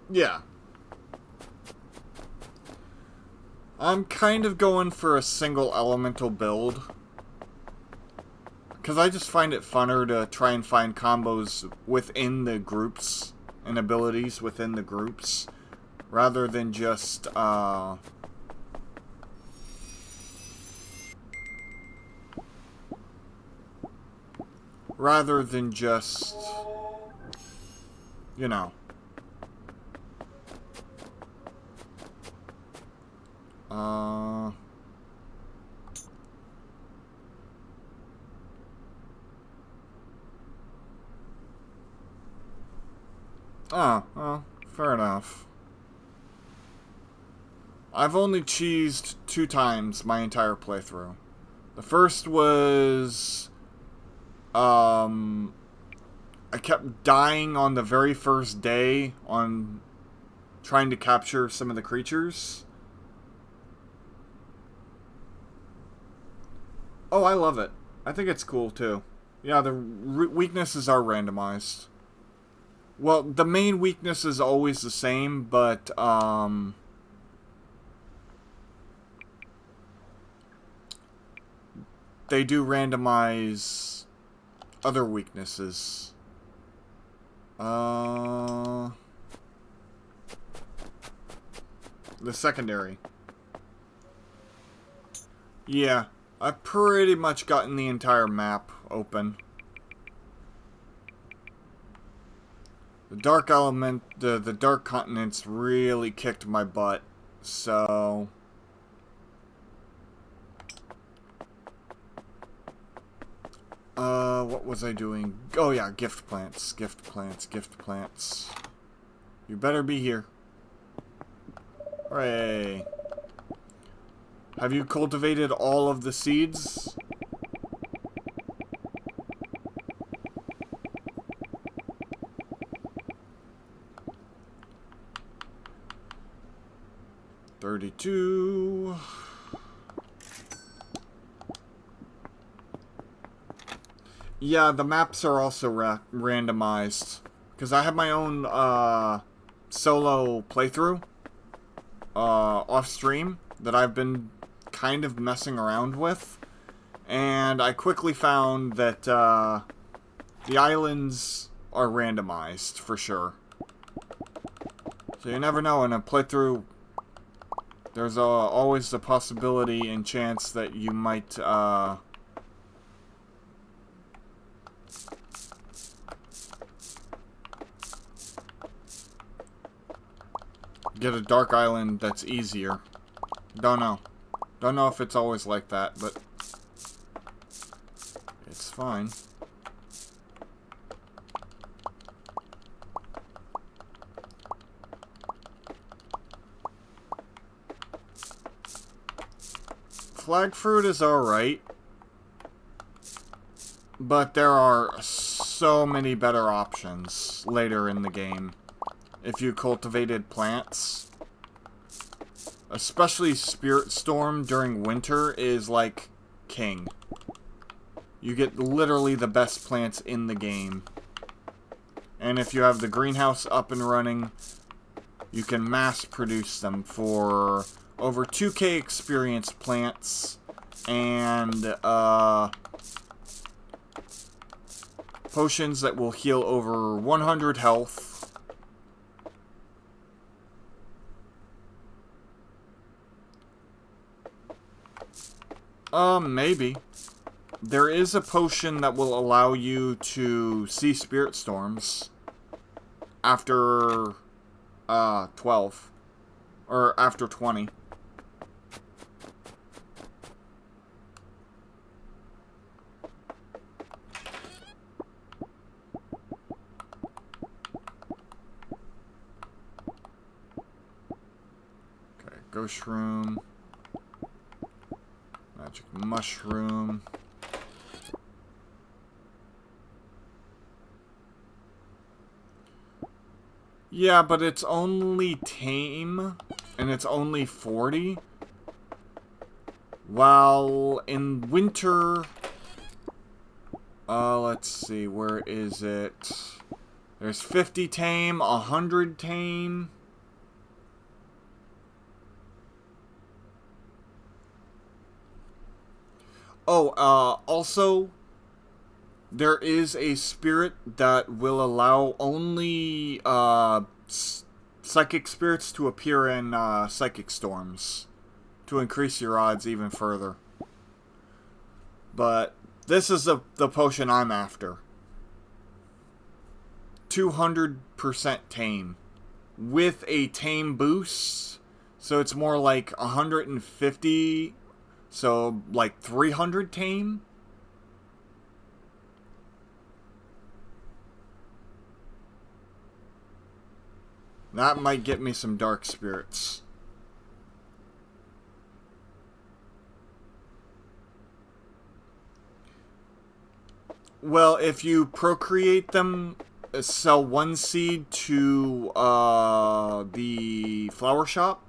Yeah. I'm kind of going for a single elemental build. Because I just find it funner to try and find combos within the groups and abilities within the groups. Rather than just, you know. Oh, well, fair enough. I've only cheesed 2 times my entire playthrough. The first was... I kept dying on the very first day on trying to capture some of the creatures. Oh, I love it. I think it's cool, too. Yeah, the weaknesses are randomized. Well, the main weakness is always the same, but, they do randomize other weaknesses. The secondary. Yeah, I've pretty much gotten the entire map open. The dark element, the dark continents really kicked my butt, so... what was I doing? Oh yeah, gift plants, gift plants, gift plants. You better be here. Hooray. Have you cultivated all of the seeds? $32. Yeah, the maps are also randomized. Because I have my own solo playthrough off stream that I've been kind of messing around with. And I quickly found that the islands are randomized for sure. So you never know, in a playthrough, there's always the possibility and chance that you might get a dark island that's easier. Don't know. Don't know if it's always like that, but it's fine. Flag fruit is alright, but there are so many better options later in the game if you cultivated plants. Especially Spirit Storm during winter is like king. You get literally the best plants in the game. And if you have the greenhouse up and running, you can mass produce them for over 2k experienced plants and potions that will heal over 100 health. Maybe. There is a potion that will allow you to see spirit storms after 12 or after 20. Okay, ghost room. Magic mushroom. Yeah, but it's only tame, and it's only 40. While in winter... let's see, where is it? There's 50 tame, 100 tame. Oh, also, there is a spirit that will allow only, psychic spirits to appear in, psychic storms. To increase your odds even further. But, this is the potion I'm after. 200% tame. With a tame boost. So it's more like 150... So, like 300 tame? That might get me some dark spirits. Well, if you procreate them, sell one seed to the flower shop.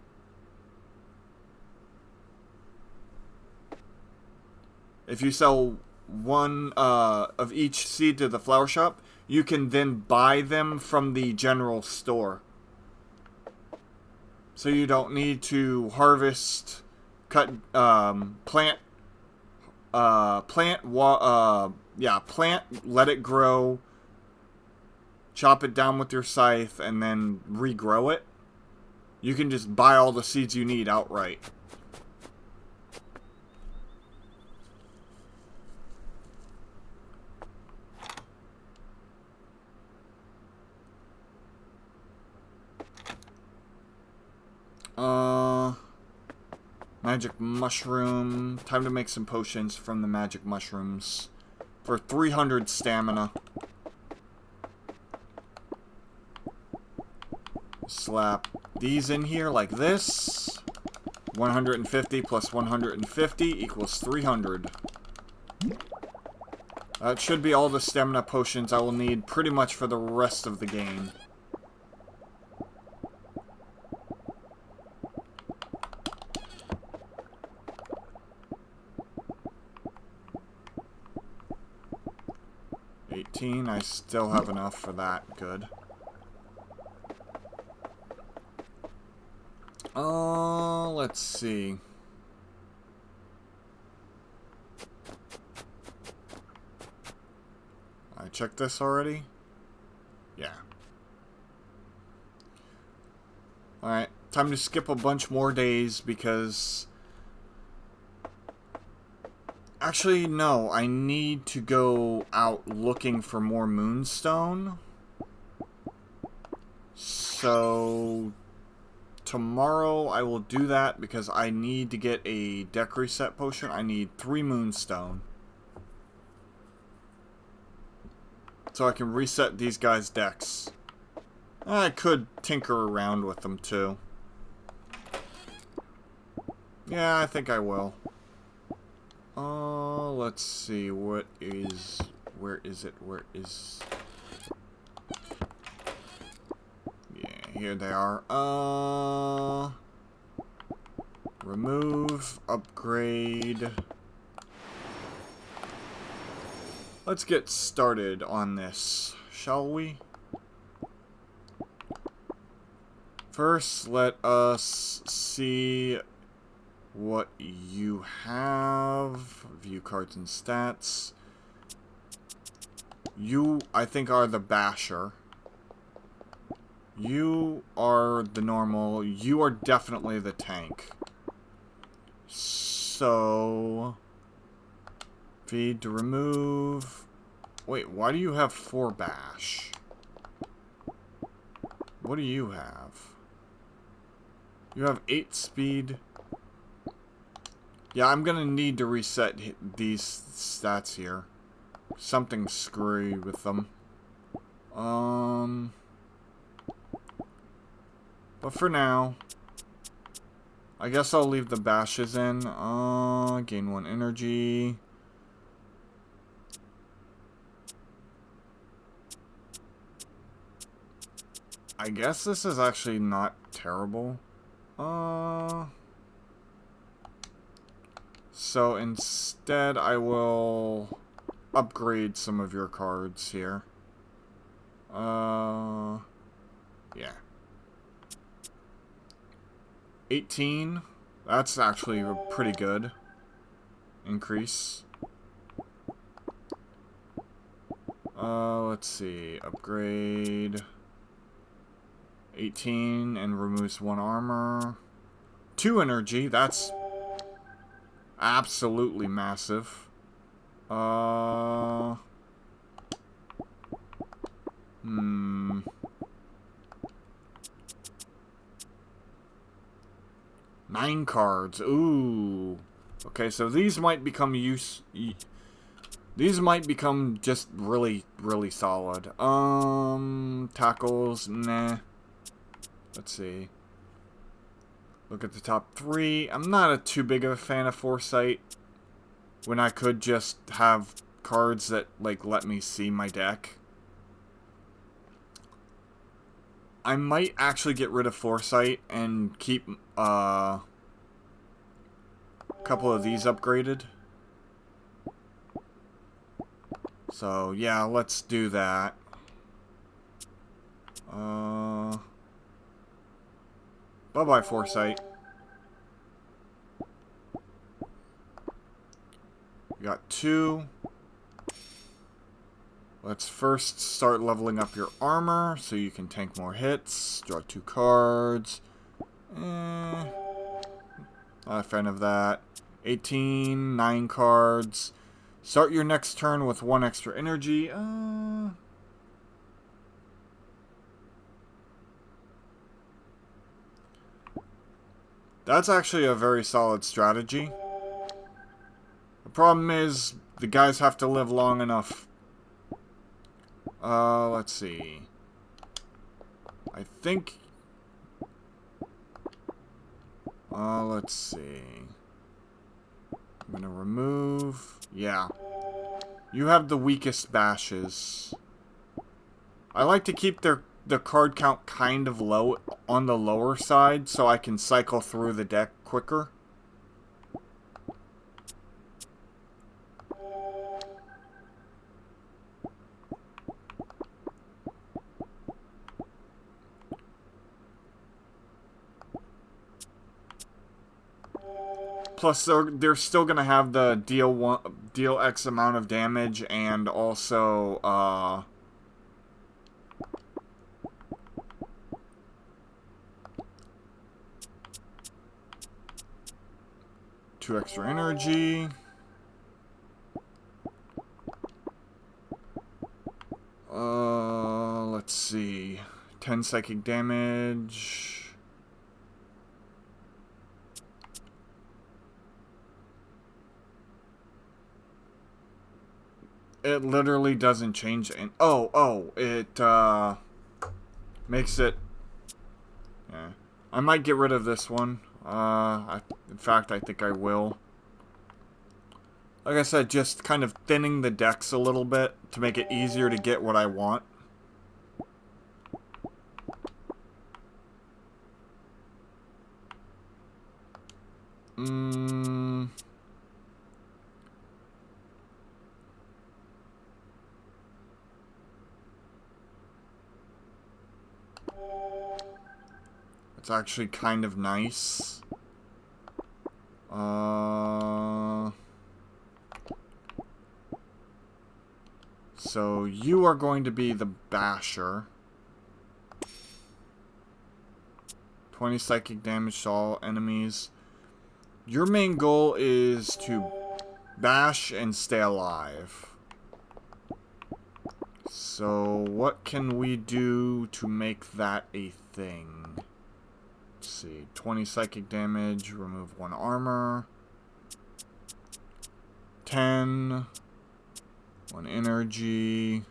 If you sell one of each seed to the flower shop, you can then buy them from the general store. So you don't need to harvest, cut, plant, let it grow, chop it down with your scythe, and then regrow it. You can just buy all the seeds you need outright. Magic mushroom. Time to make some potions from the magic mushrooms. For 300 stamina. Slap these in here like this. 150 plus 150 equals 300. That should be all the stamina potions I will need pretty much for the rest of the game. I still have enough for that. Good. Let's see. I checked this already? Yeah. Alright, time to skip a bunch more days because... Actually, no, I need to go out looking for more Moonstone. So, tomorrow I will do that because I need to get a deck reset potion. I need 3 Moonstone. So I can reset these guys' decks. I could tinker around with them too. Yeah, I think I will. Let's see, where is it? Yeah, here they are. Remove, upgrade. Let's get started on this, shall we? First, let us see what you have. View cards and stats. You, I think, are the basher. You are the normal. You are definitely the tank. So, feed to remove. Wait, why do you have 4 bash? What do you have? You have 8 speed. Yeah, I'm gonna need to reset these stats here. Something screwy with them. But for now, I guess I'll leave the bashes in. Gain 1 energy. I guess this is actually not terrible. So instead I will upgrade some of your cards here. Yeah. 18. That's actually a pretty good increase. Let's see. Upgrade 18 and removes 1 armor. 2 energy. That's absolutely massive. 9 cards. Ooh. Okay, so these might become these might become just really, really solid. Tackles, nah. Let's see. Look at the top 3. I'm not too big of a fan of Foresight when I could just have cards that, like, let me see my deck. I might actually get rid of Foresight and keep a couple of these upgraded. So, yeah, let's do that. Bye-bye, Foresight. We got 2. Let's first start leveling up your armor so you can tank more hits. Draw 2 cards. Not a fan of that. 18, 9 cards. Start your next turn with 1 extra energy. That's actually a very solid strategy. The problem is, the guys have to live long enough. Let's see. I think... let's see. I'm gonna remove... Yeah. You have the weakest bashes. I like to keep the card count kind of low on the lower side so I can cycle through the deck quicker. Plus, they're still gonna have the deal X amount of damage and also 2 extra energy. Let's see. 10 psychic damage. It literally doesn't change. And it makes it. Yeah, I might get rid of this one. In fact, I think I will. Like I said, just kind of thinning the decks a little bit to make it easier to get what I want. It's actually kind of nice. So you are going to be the basher. 20 psychic damage to all enemies. Your main goal is to bash and stay alive. So what can we do to make that a thing? Let's see. 20 psychic damage, remove 1 armor. 10. 1 energy.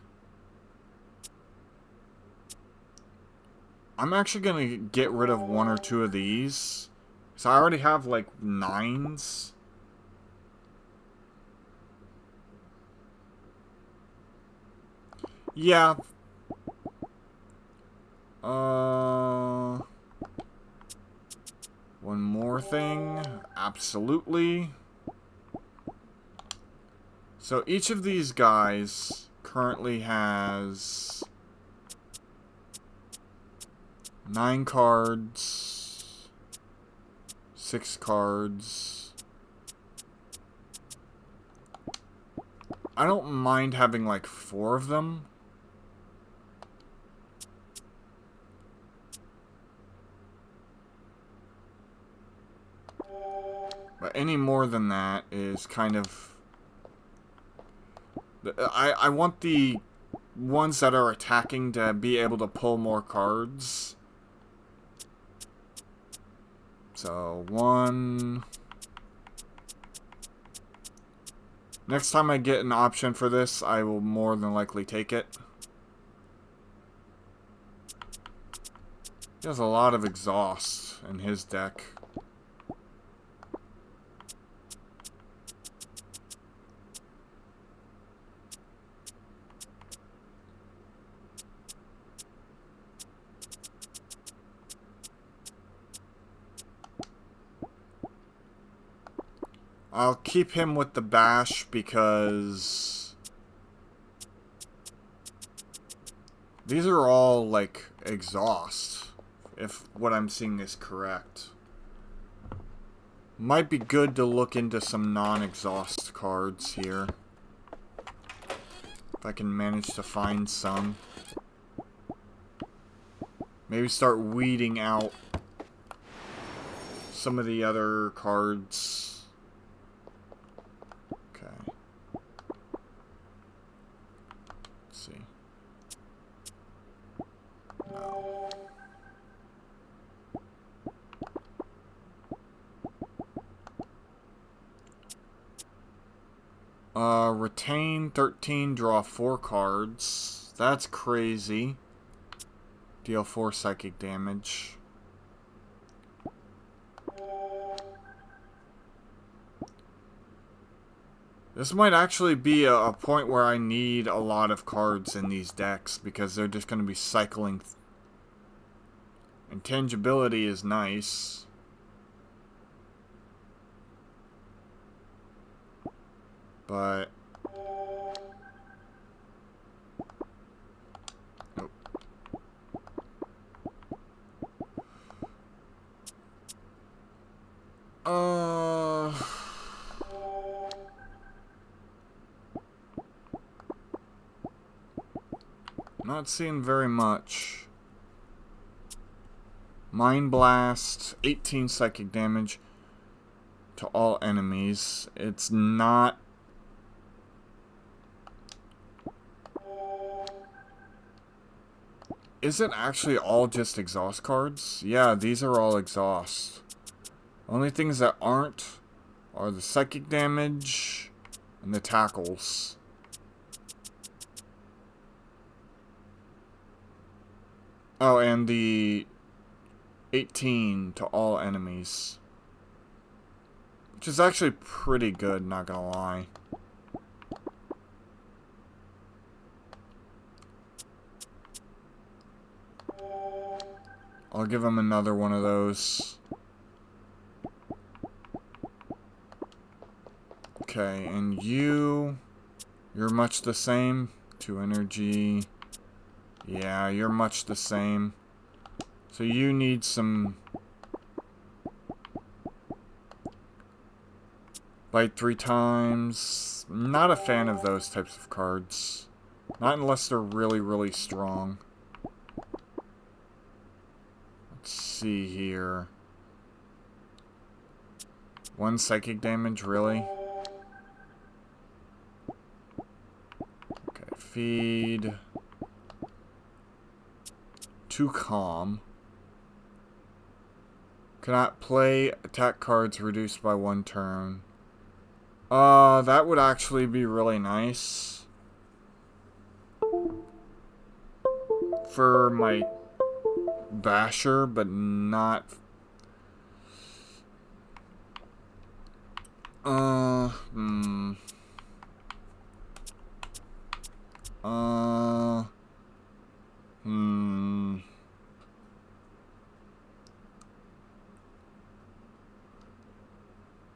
I'm actually going to get rid of 1 or 2 of these. So I already have like 9s. Yeah. One more thing. Absolutely. So each of these guys currently has 9 cards, 6 cards. I don't mind having like 4 of them. But any more than that is kind of... I want the ones that are attacking to be able to pull more cards. So, 1... Next time I get an option for this, I will more than likely take it. He has a lot of exhaust in his deck. I'll keep him with the bash because these are all like exhaust, if what I'm seeing is correct. Might be good to look into some non-exhaust cards here. If I can manage to find some. Maybe start weeding out some of the other cards. Retain 13, draw 4 cards. That's crazy. Deal 4 psychic damage. This might actually be a point where I need a lot of cards in these decks because they're just going to be cycling. Intangibility is nice. But not seeing very much. Mind Blast, 18 psychic damage to all enemies. It's not... Is it actually all just exhaust cards? Yeah, these are all exhaust. Only things that aren't are the psychic damage and the tackles. Oh, and the 18 to all enemies. Which is actually pretty good, not gonna lie. I'll give him another one of those. Okay, and you're much the same. 2 energy. Yeah, you're much the same. So you need some... Bite 3 times. Not a fan of those types of cards. Not unless they're really, really strong. Let's see here. 1 psychic damage, really? Okay, feed. 2 calm. Cannot play attack cards reduced by 1 turn. That would actually be really nice. For my basher, but not...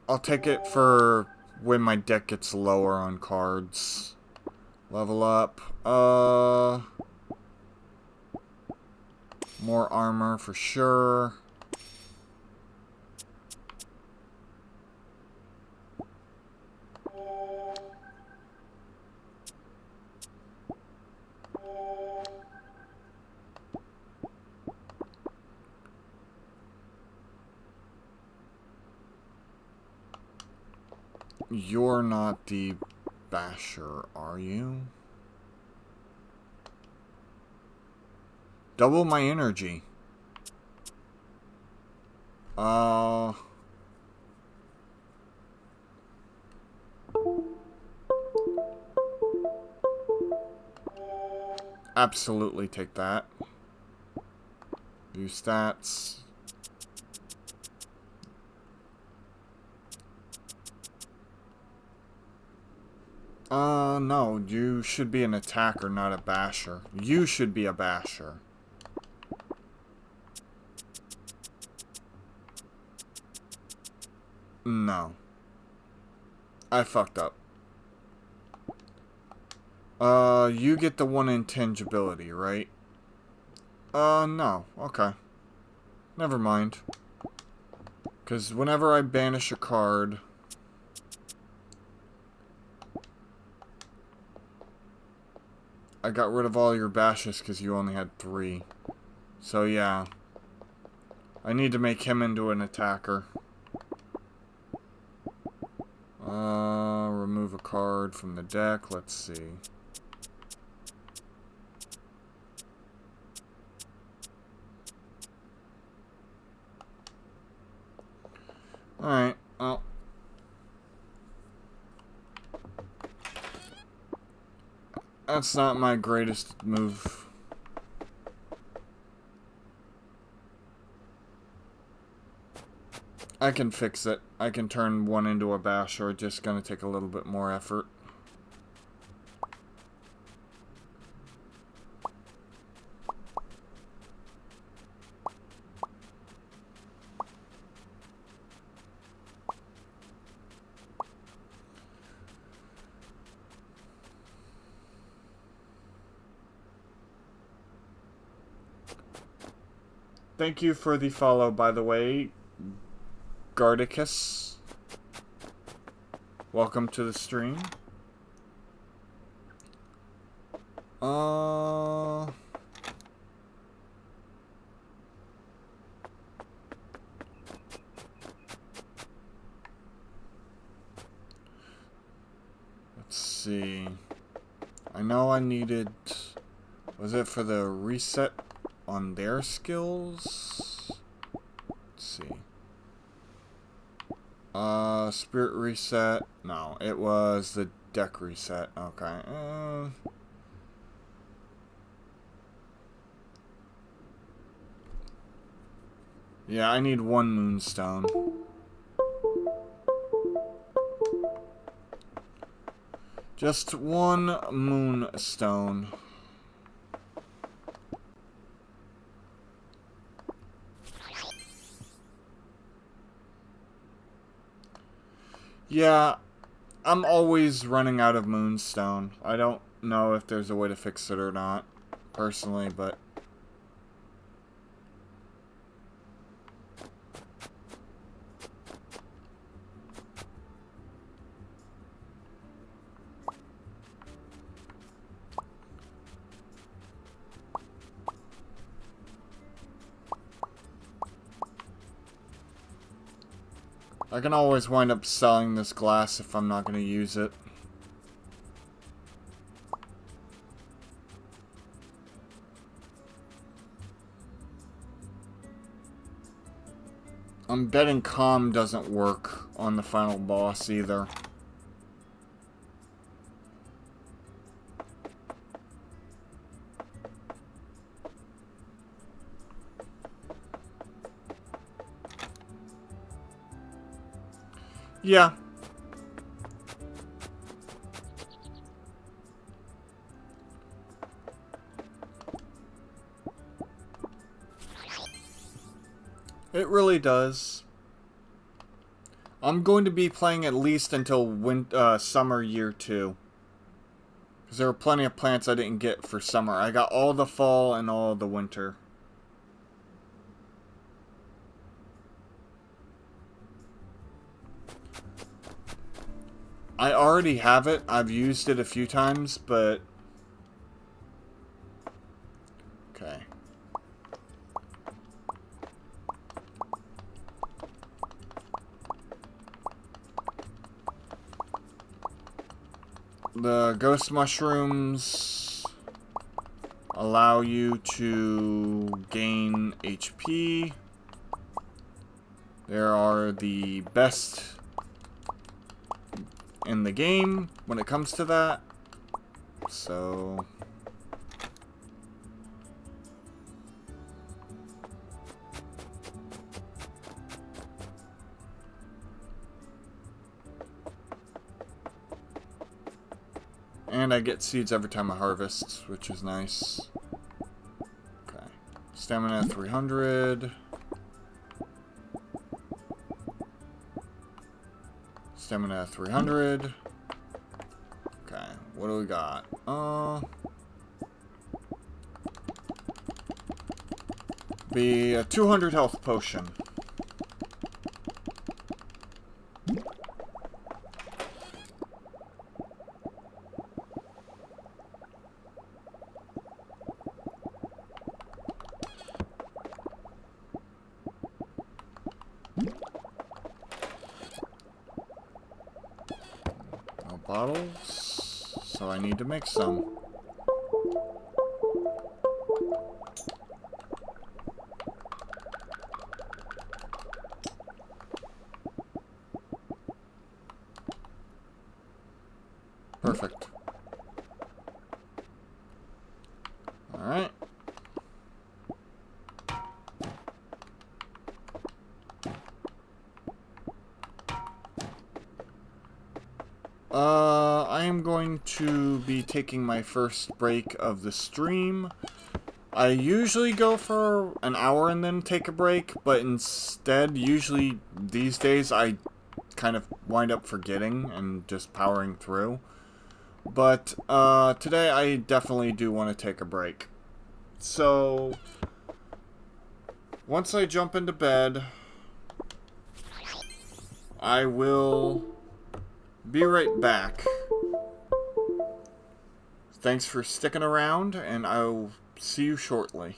I'll take it for when my deck gets lower on cards. Level up. More armor for sure. You're not the basher, are you? Double my energy. Absolutely take that. View stats. No, you should be an attacker, not a basher. You should be a basher. No. I fucked up. You get the 1 intangibility, right? No. Okay. Never mind. Because whenever I banish a card... I got rid of all your bashes because you only had 3. So yeah. I need to make him into an attacker. Remove a card from the deck. Let's see. Alright, well. That's not my greatest move. I can fix it. I can turn 1 into a basher. It's just gonna take a little bit more effort. Thank you for the follow, by the way, Gardicus. Welcome to the stream. Let's see. I know I needed... Was it for the reset on their skills? Let's see. Spirit reset. No, it was the deck reset. Okay. Yeah, I need one Moonstone. Just one Moonstone. Yeah, I'm always running out of Moonstone. I don't know if there's a way to fix it or not, personally, but... I can always wind up selling this glass if I'm not going to use it. I'm betting calm doesn't work on the final boss either. Yeah. It really does. I'm going to be playing at least until summer year 2. Because there were plenty of plants I didn't get for summer. I got all the fall and all the winter. I already have it. I've used it a few times, but... Okay. The ghost mushrooms allow you to gain HP. There are the best in the game when it comes to that. So... And I get seeds every time I harvest, which is nice. Okay. Stamina 300. Stamina 300. Okay, what do we got? Be a 200 health potion. No bottles, so I need to make some. Perfect. Alright. I am going to be taking my first break of the stream. I usually go for an hour and then take a break, but instead, usually these days, I kind of wind up forgetting and just powering through. But today I definitely do want to take a break. So, once I jump into bed, I will be right back. Thanks for sticking around, and I'll see you shortly.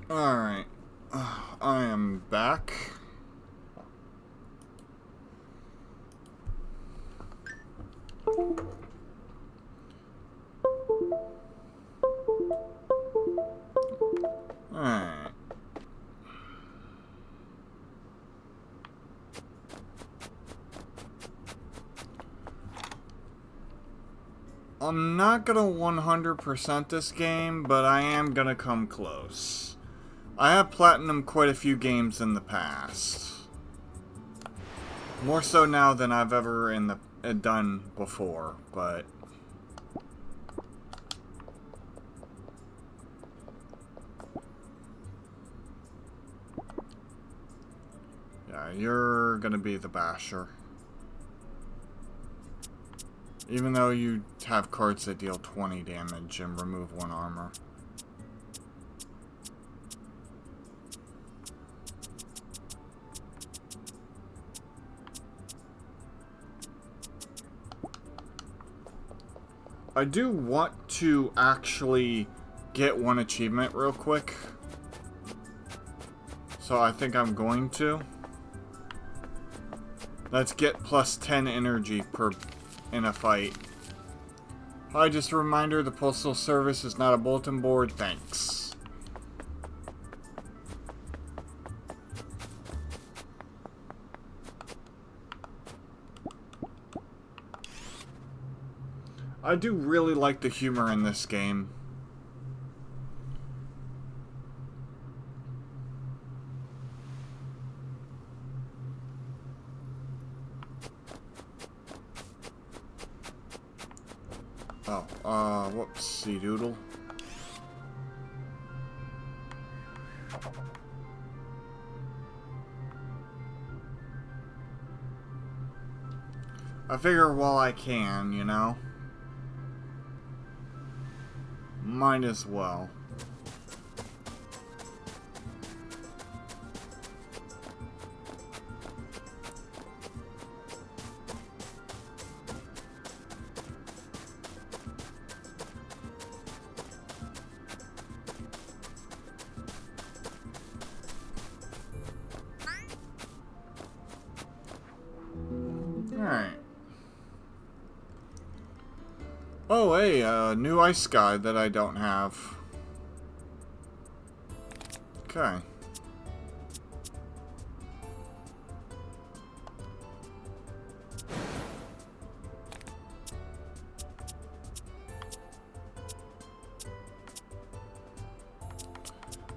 Alright. I am back. Alright. I'm not gonna 100% this game, but I am gonna come close. I have platinum quite a few games in the past. More so now than I've ever done before, but... yeah, you're gonna be the basher. Even though you have cards that deal 20 damage and remove 1 armor. I do want to actually get one achievement real quick. So I think I'm going to. Let's get plus 10 energy per in a fight. Hi, just a reminder, the Postal Service is not a bulletin board, thanks. I do really like the humor in this game. Oh, whoopsie doodle. I figure while I can, you know. Might as well. Alright. Oh, hey, a new ice guy that I don't have. Okay.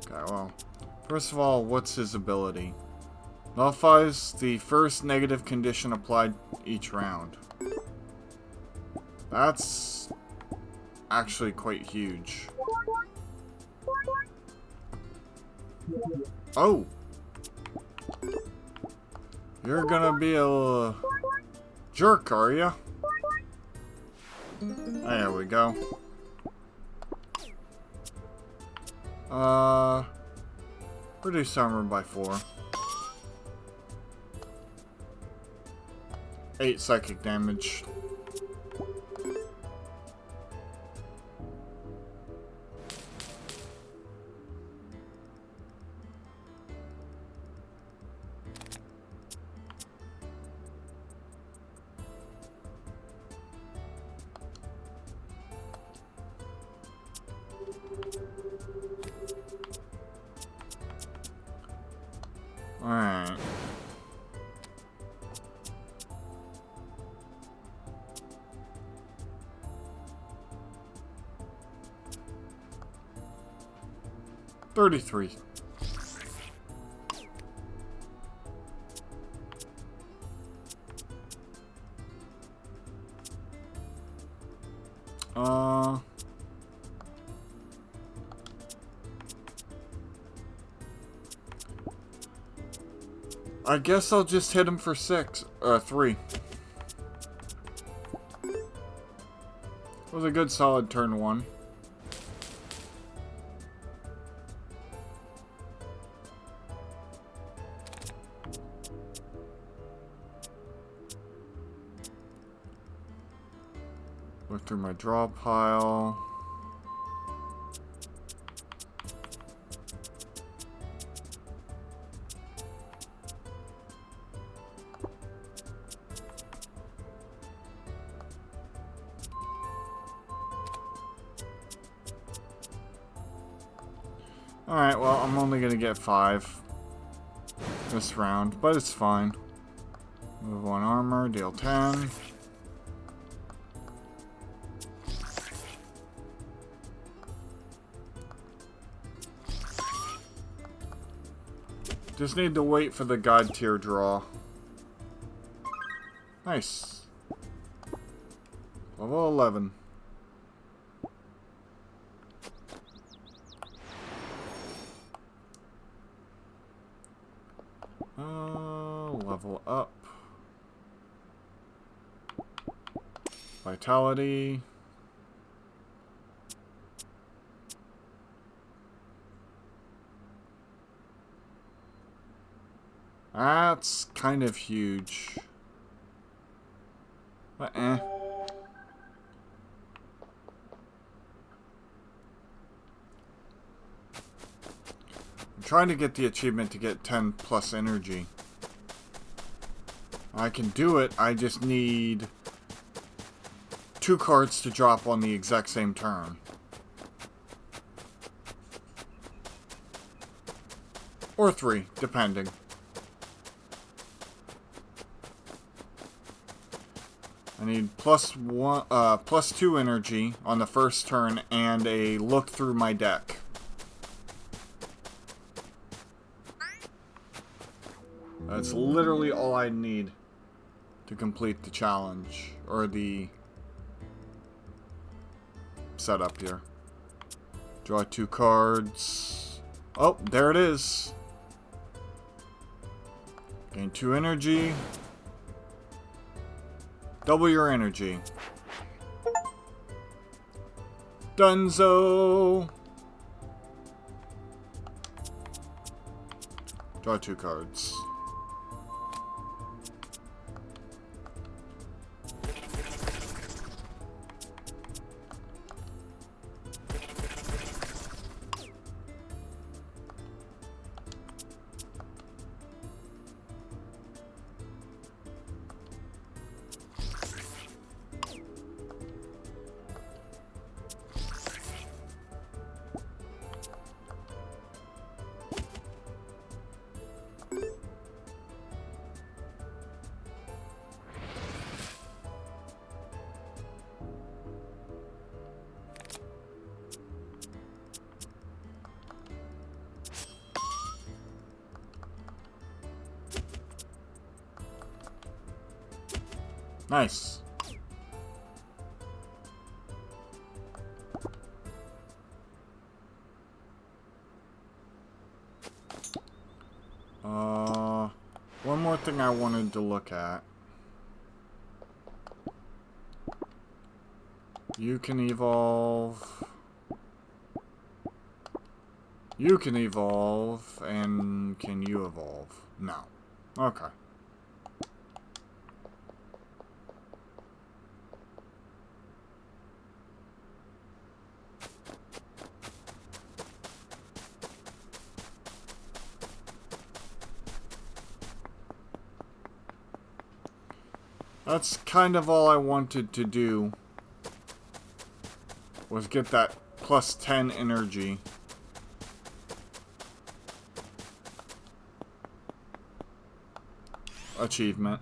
Okay, well, first of all, what's his ability? Nullifies the first negative condition applied each round. That's actually quite huge. Oh! You're gonna be a jerk, are ya? There we go. Reduce armor by 4. 8 psychic damage. Alright. $33. I guess I'll just hit him for 3. Was a good solid turn 1. Look through my draw pile. Alright, well, I'm only gonna get 5 this round, but it's fine. Move 1 armor, deal 10. Just need to wait for the God tier draw. Nice. Level 11. Level up. Vitality. That's kind of huge. But eh. I'm trying to get the achievement to get 10 plus energy. I can do it, I just need 2 cards to drop on the exact same turn. Or 3, depending. I need plus 2 energy on the first turn and a look through my deck. That's literally all I need to complete the challenge, or the setup here. Draw 2 cards. Oh, there it is. Gain 2 energy. Double your energy. Dunzo! Draw 2 cards. Nice. One more thing I wanted to look at. You can evolve. You can evolve, and can you evolve? No. Okay. That's kind of all I wanted to do, was get that plus 10 energy. Achievement.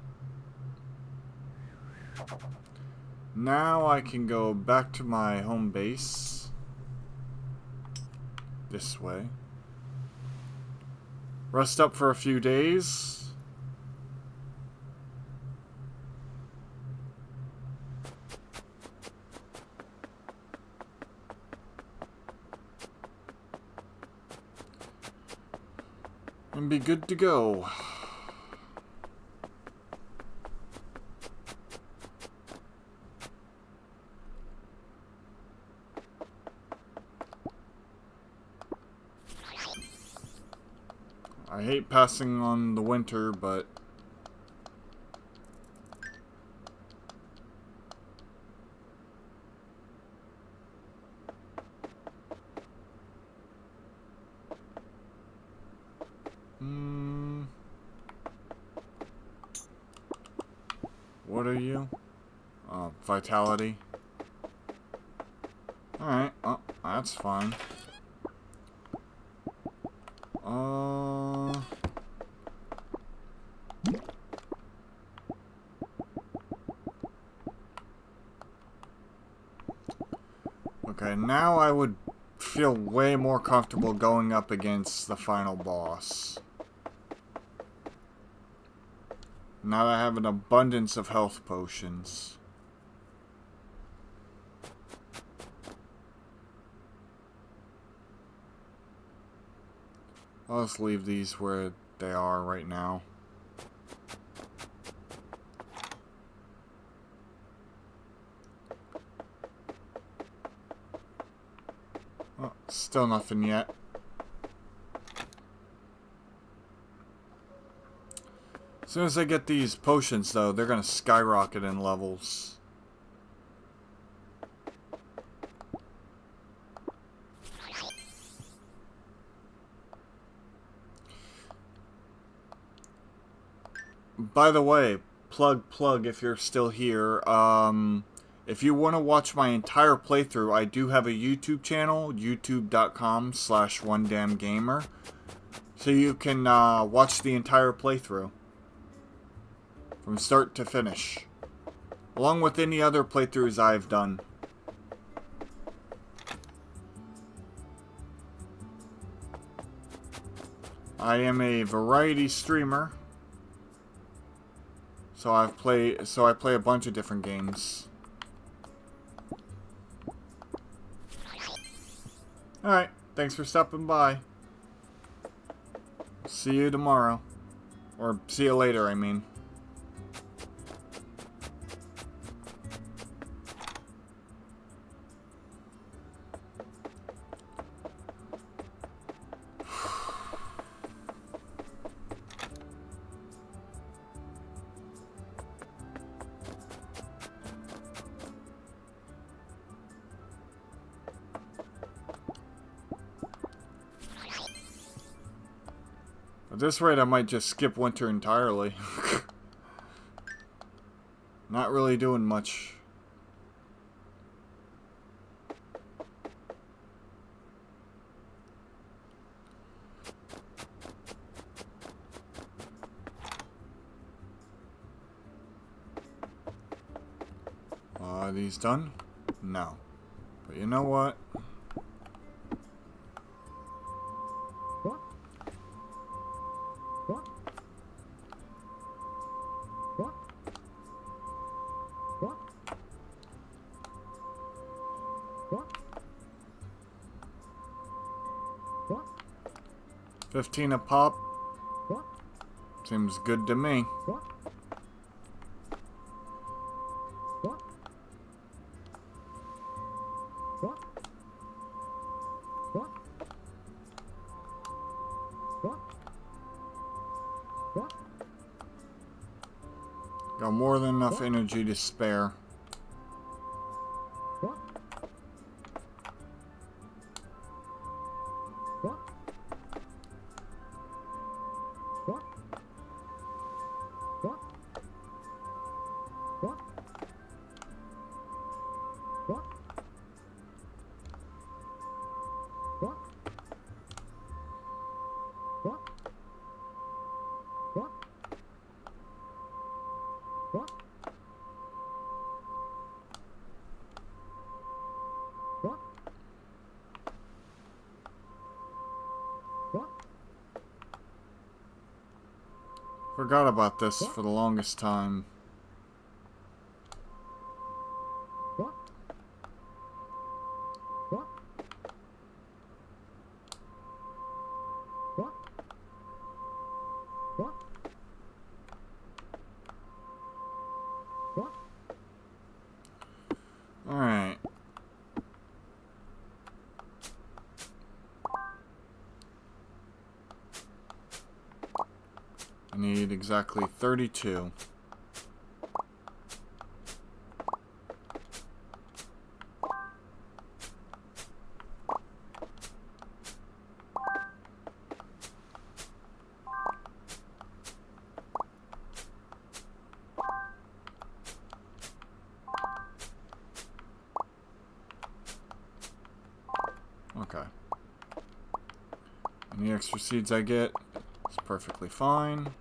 Now I can go back to my home base. This way. Rest up for a few days. And be good to go. I hate passing on the winter, but what are you? Oh, vitality. Alright, oh, that's fine. Okay, now I would feel way more comfortable going up against the final boss. Now that I have an abundance of health potions. I'll just leave these where they are right now. Oh, still nothing yet. As soon as I get these potions, though, they're gonna skyrocket in levels. By the way, plug if you're still here, if you want to watch my entire playthrough, I do have a YouTube channel, youtube.com/onedamngamer, so you can watch the entire playthrough from start to finish, along with any other playthroughs I've done. I am a variety streamer. So I play a bunch of different games. Alright, thanks for stopping by. See you tomorrow. Or see you later, I mean. At this rate, I might just skip winter entirely. Not really doing much. Are these done? No. But you know what? $15 a pop. Seems good to me. Got more than enough energy to spare. Forgot about this for the longest time. Alright. I need exactly 32. Okay. I need extra seeds I get is perfectly fine.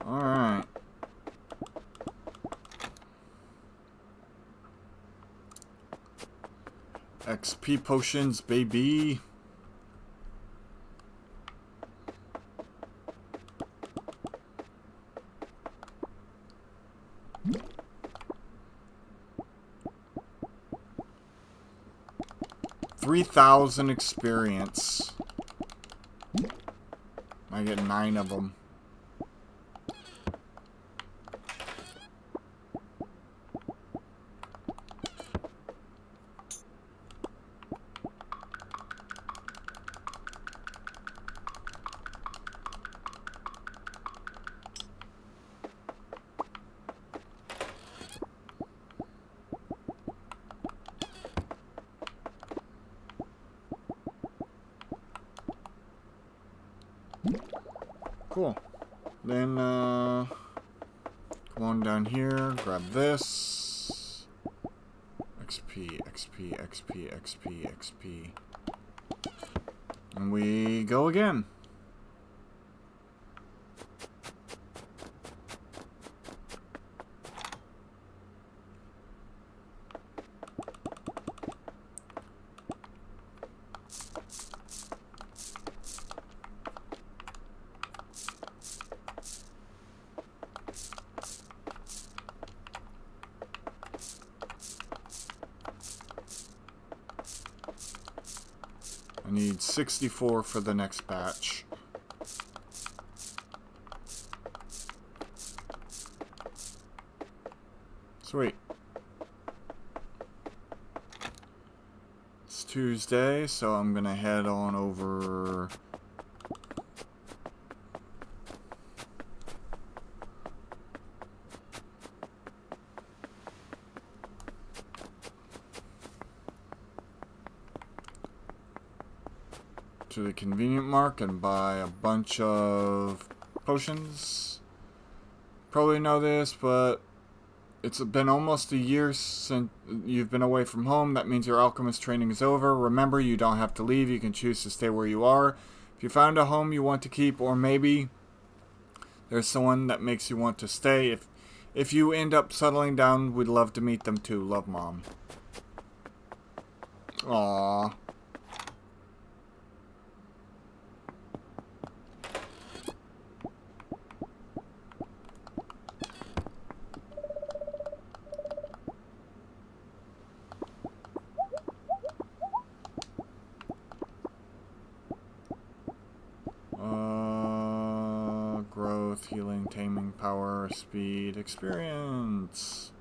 Alright. XP potions, baby. $3,000 experience. I get 9 of them. Cool. Then, come on down here, grab this. XP, XP, XP, XP, XP. And we go again. I need 64 for the next batch. Sweet. It's Tuesday, so I'm gonna head on over to the convenient mark and buy a bunch of potions. Probably know this, but it's been almost a year since you've been away from home. That means your alchemist training is over. Remember, you don't have to leave. You can choose to stay where you are. If you found a home you want to keep, or maybe there's someone that makes you want to stay, if you end up settling down, we'd love to meet them too. Love, Mom. Aww. Growth, healing, taming, power, speed, experience.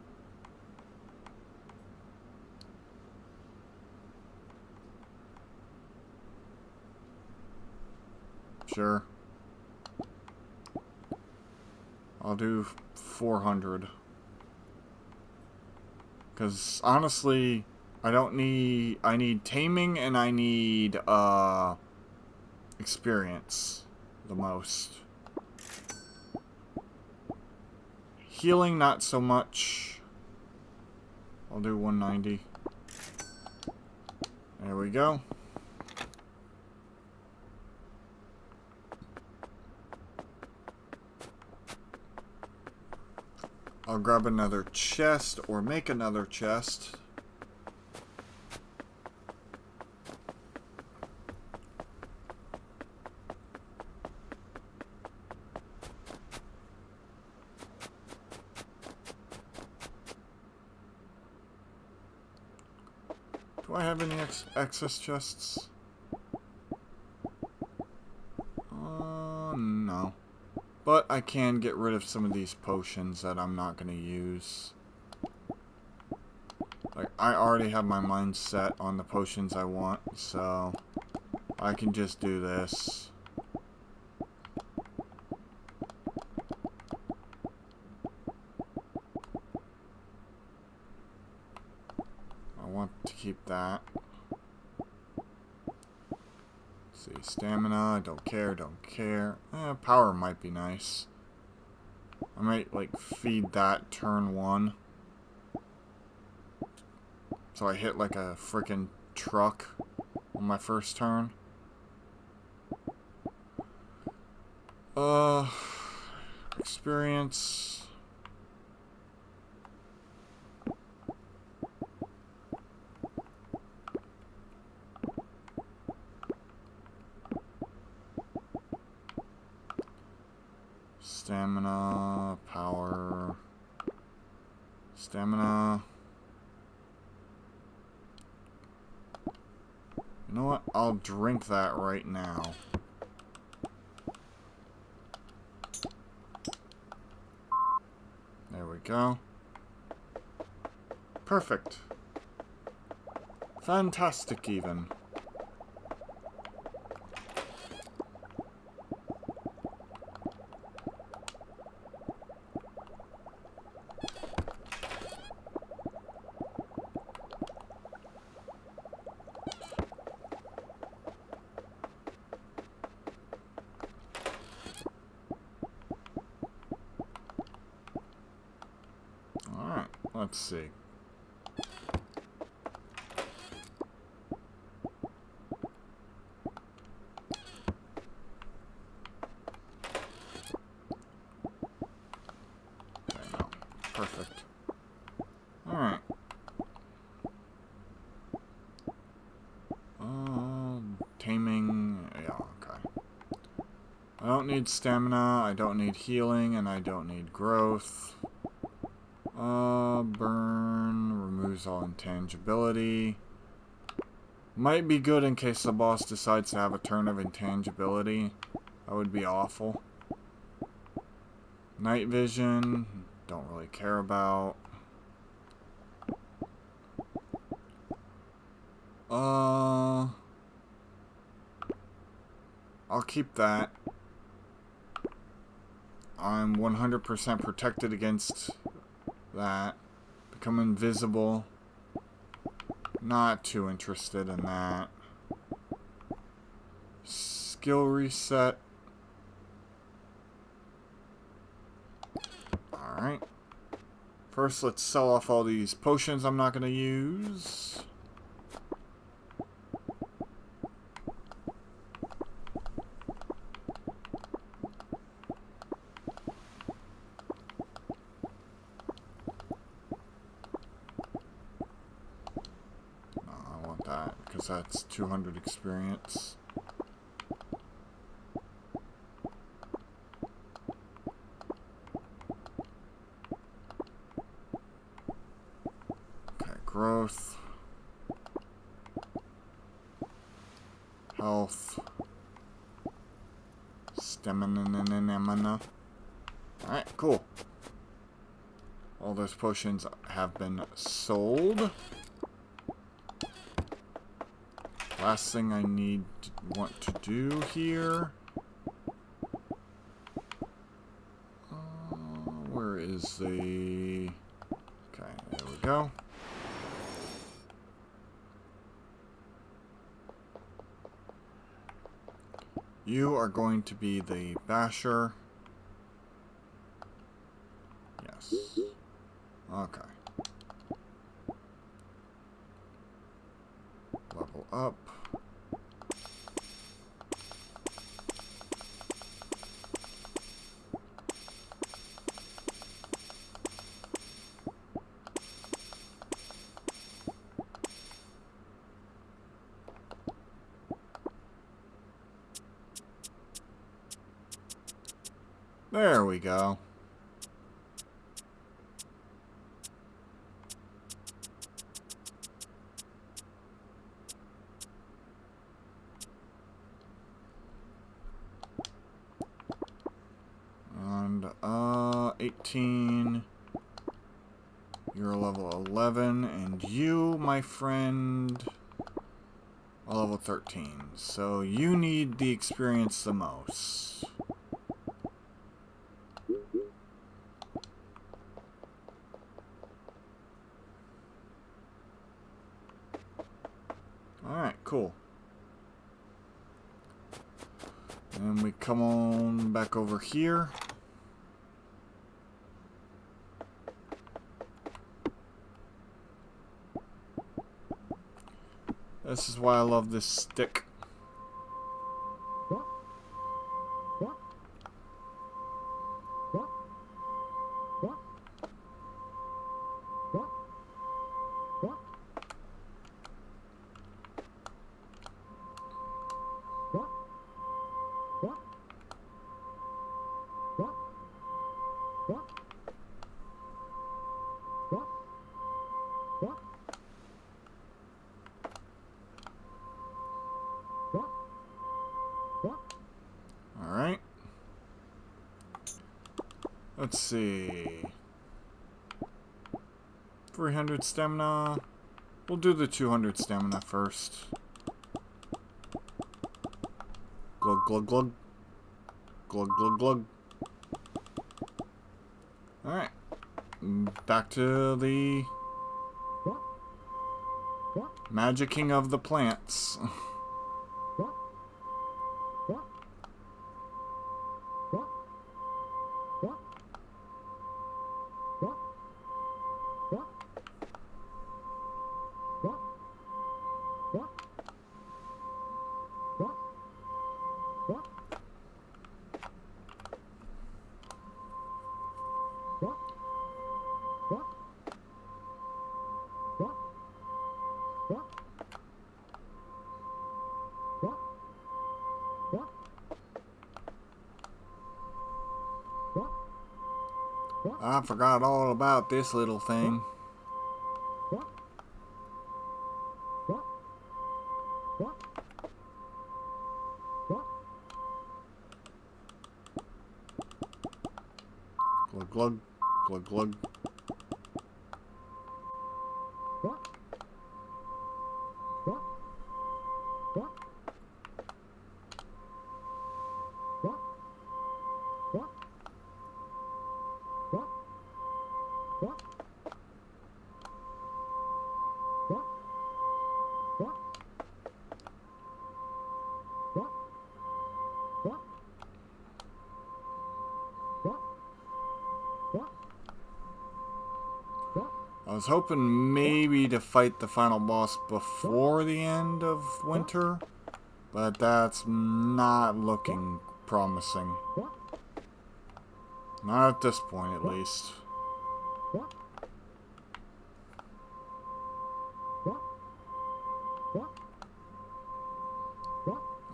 Sure. I'll do 400. Because honestly, I need taming and I need experience the most. Healing, not so much. I'll do 190. There we go. I'll grab another chest or make another chest. Do I have any excess chests? No. But I can get rid of some of these potions that I'm not going to use. Like, I already have my mind set on the potions I want, so I can just do this. I want to keep that. Let's see, stamina, don't care, don't care. Power might be nice. I might, like, feed that turn 1. So I hit, like, a freaking truck on my first turn. Experience. Stamina, power, stamina. You know what? I'll drink that right now. There we go. Perfect. Fantastic, even. Alright, let's see. Okay, no. Perfect. Alright. Taming. Yeah, okay. I don't need stamina, I don't need healing, and I don't need growth. Burn removes all intangibility. Might be good in case the boss decides to have a turn of intangibility. That would be awful. Night vision, don't really care about. I'll keep that. I'm 100% protected against that. Become invisible. Not too interested in that. Skill reset. Alright. First, let's sell off all these potions I'm not going to use. Because that's 200 experience. Okay, growth. Health. Stamina. Alright, cool. All those potions have been sold. Last thing I want to do here. Where is the... Okay, there we go. You are going to be the basher. Yes. Okay. Level up. There we go. And, 18. You're level 11. And you, my friend, are level 13. So you need the experience the most. Alright, cool. And we come on back over here. This is why I love this stick. Alright. Let's see. 300 stamina. We'll do the 200 stamina first. Glug, glug, glug. Glug, glug, glug. Alright. Back to the magicking of the plants. I forgot all about this little thing. Glug, glug, glug, glug. I was hoping maybe to fight the final boss before the end of winter, but that's not looking promising. Not at this point, at least.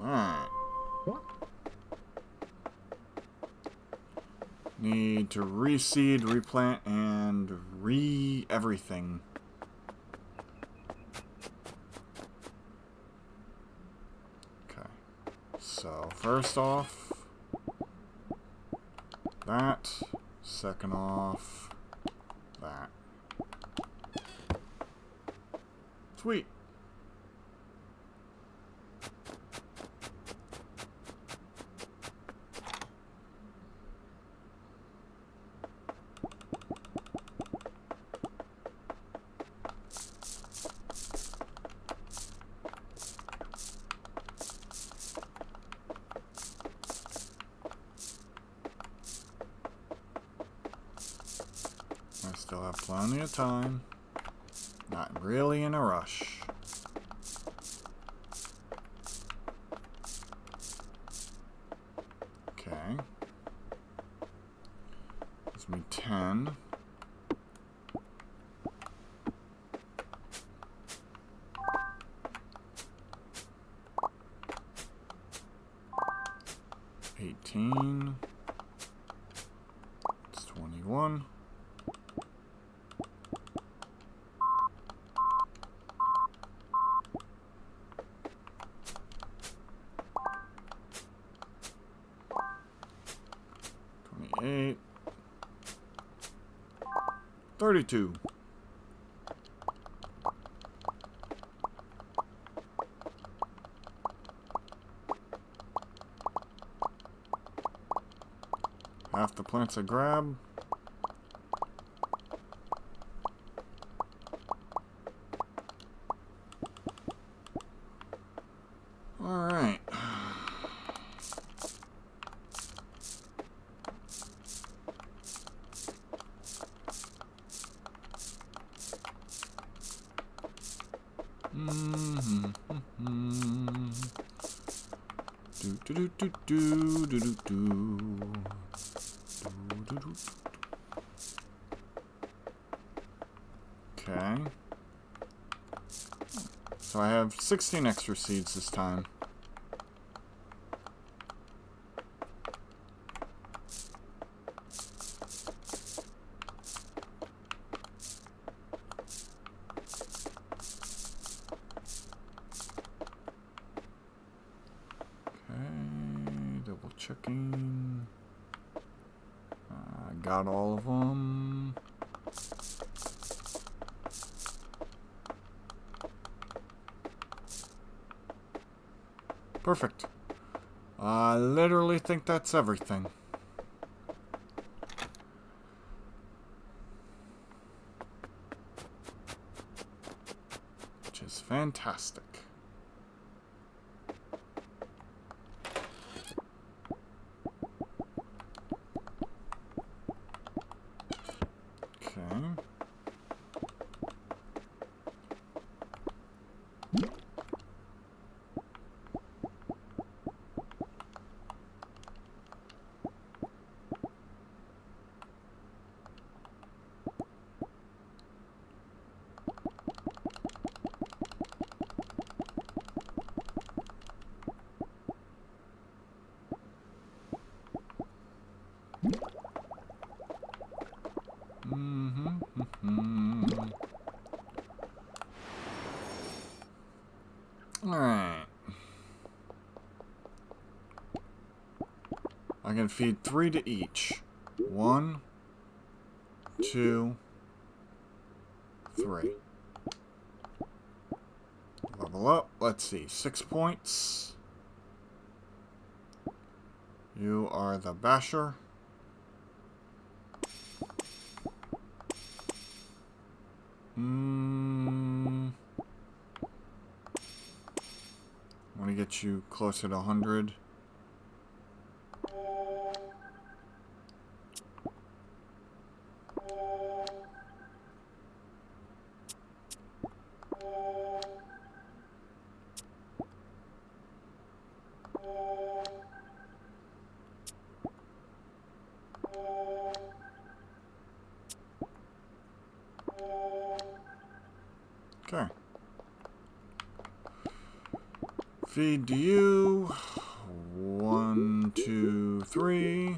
Alright. Need to reseed, replant, and everything. Okay. So, first off, that. Second off, that. Sweet. I still have plenty of time. Not really in a rush. Okay. Gives me 10. It's 21. $28. 32. Half the plants I grab. All right. Do do do do do do. Okay. So I have 16 extra seeds this time. Double checking. I got all of them. Perfect. I literally think that's everything. Which is fantastic. Okay. Alright. I can feed 3 to each. 1, 2, 3. Level up. Let's see. 6 points. You are the Basher. I want to get you closer to 100. Okay. Feed to you. 1, 2, 3.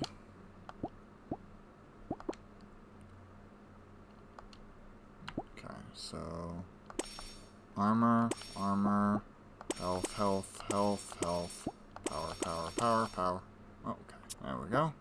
Okay, so armor, armor, health, health, health, health, power, power, power, power. Okay, there we go.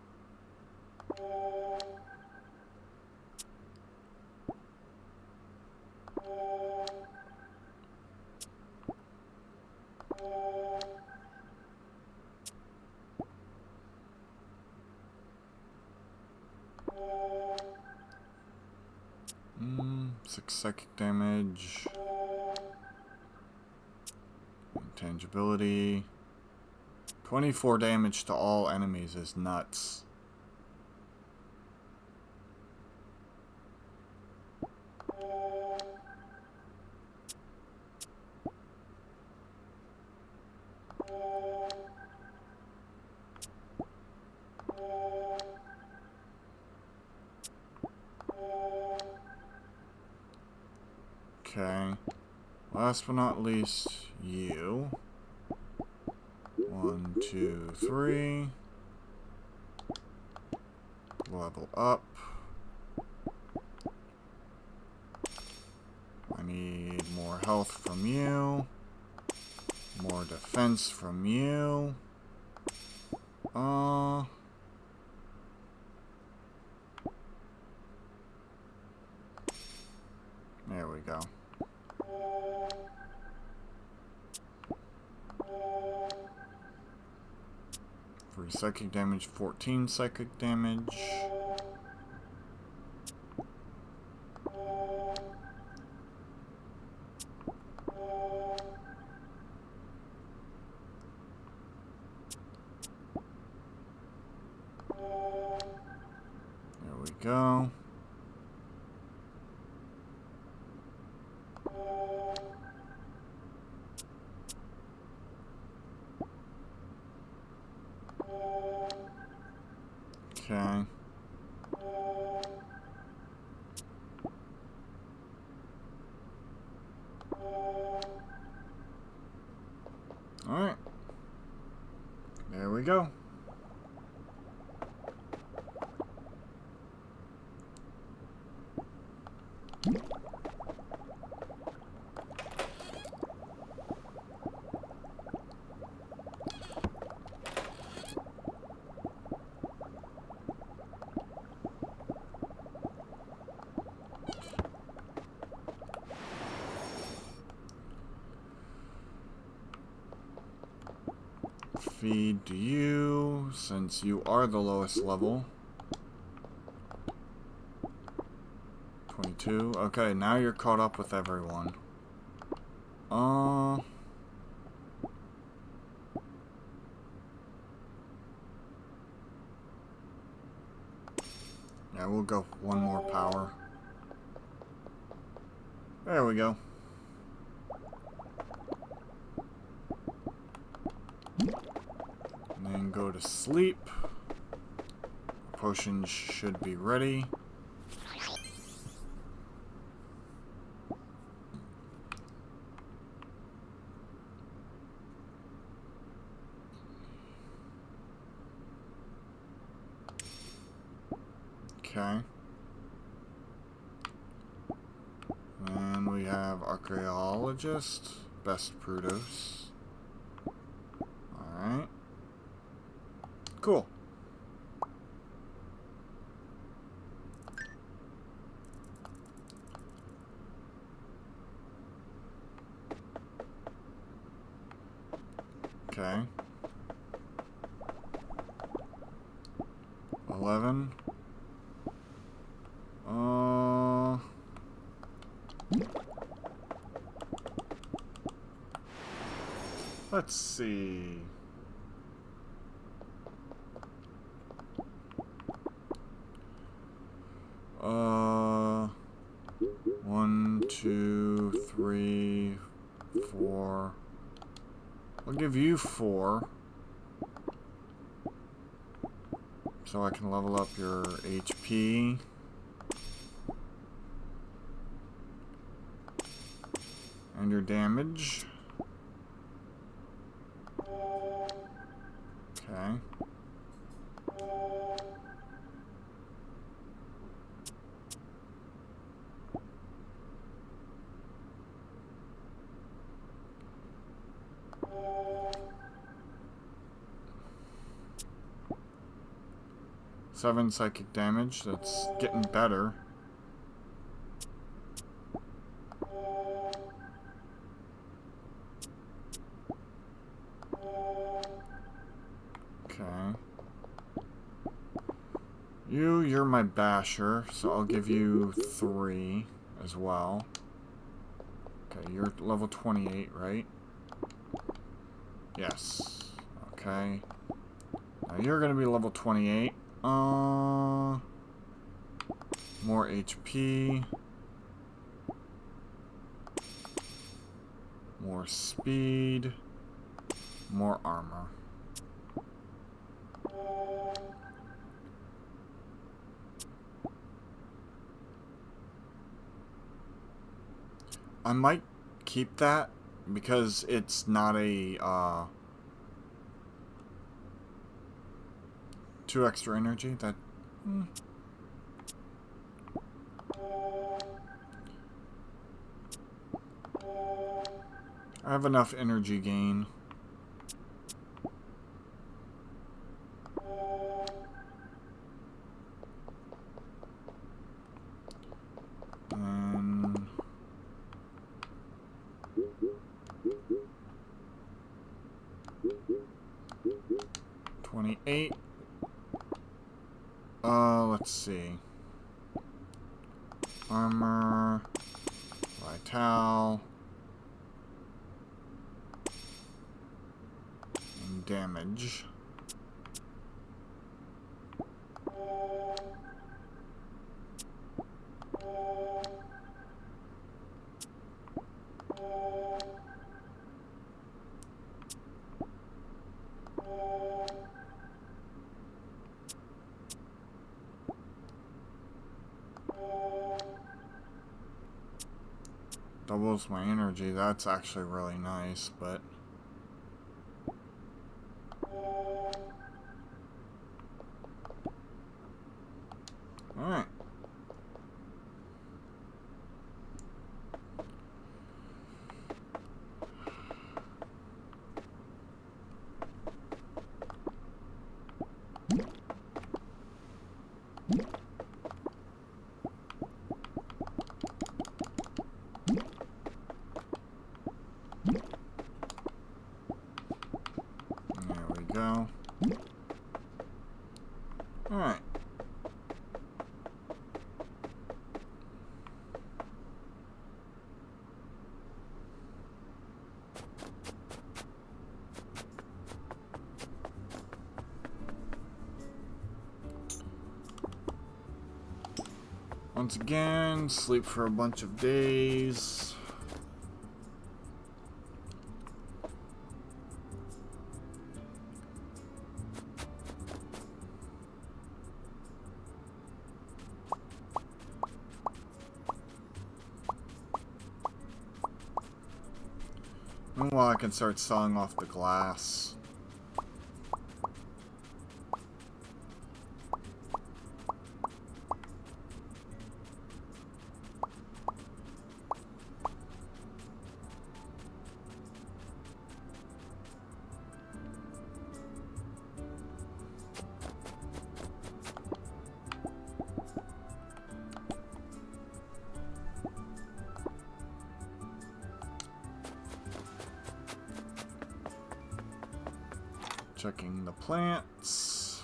Six psychic damage. Intangibility. 24 damage to all enemies is nuts. Okay. Last but not least, you. 1, 2, 3. Level up. I need more health from you. More defense from you. There we go. For psychic damage, 14 psychic damage. There we go. Alright. There we go. Feed to you, since you are the lowest level. 22. Okay, now you're caught up with everyone. Yeah, we'll go one more power. There we go. And then go to sleep. Potions should be ready. Okay. And we have Archaeologist, Best Prudos. Alright. Cool. Okay. 11. Let's see. One, two, three, four. I'll give you 4. So I can level up your HP. And your damage. Okay. Seven psychic damage. That's getting better. Okay. You're my basher, so I'll give you 3 as well. Okay, you're level 28, right? Yes. Okay. Now you're gonna be level 28. More HP. More speed. More armor. I might keep that because it's not a 2 extra energy. That I have enough energy gain. And 28. Let's see. Armor, Vital, and damage. Doubles my energy. That's actually really nice, but Once again, sleep for a bunch of days. Meanwhile, I can start sawing off the glass. Checking the plants.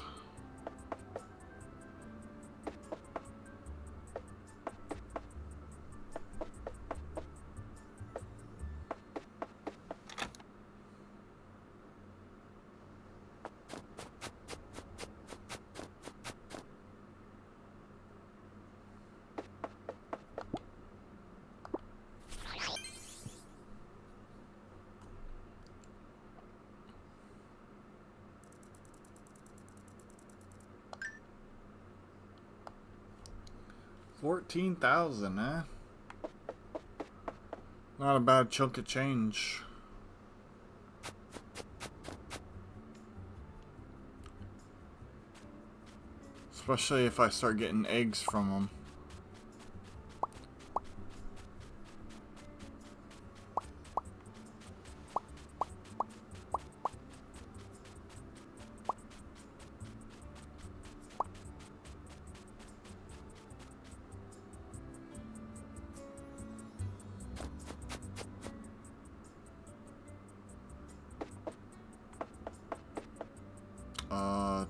$14,000, eh? Not a bad chunk of change. Especially if I start getting eggs from them.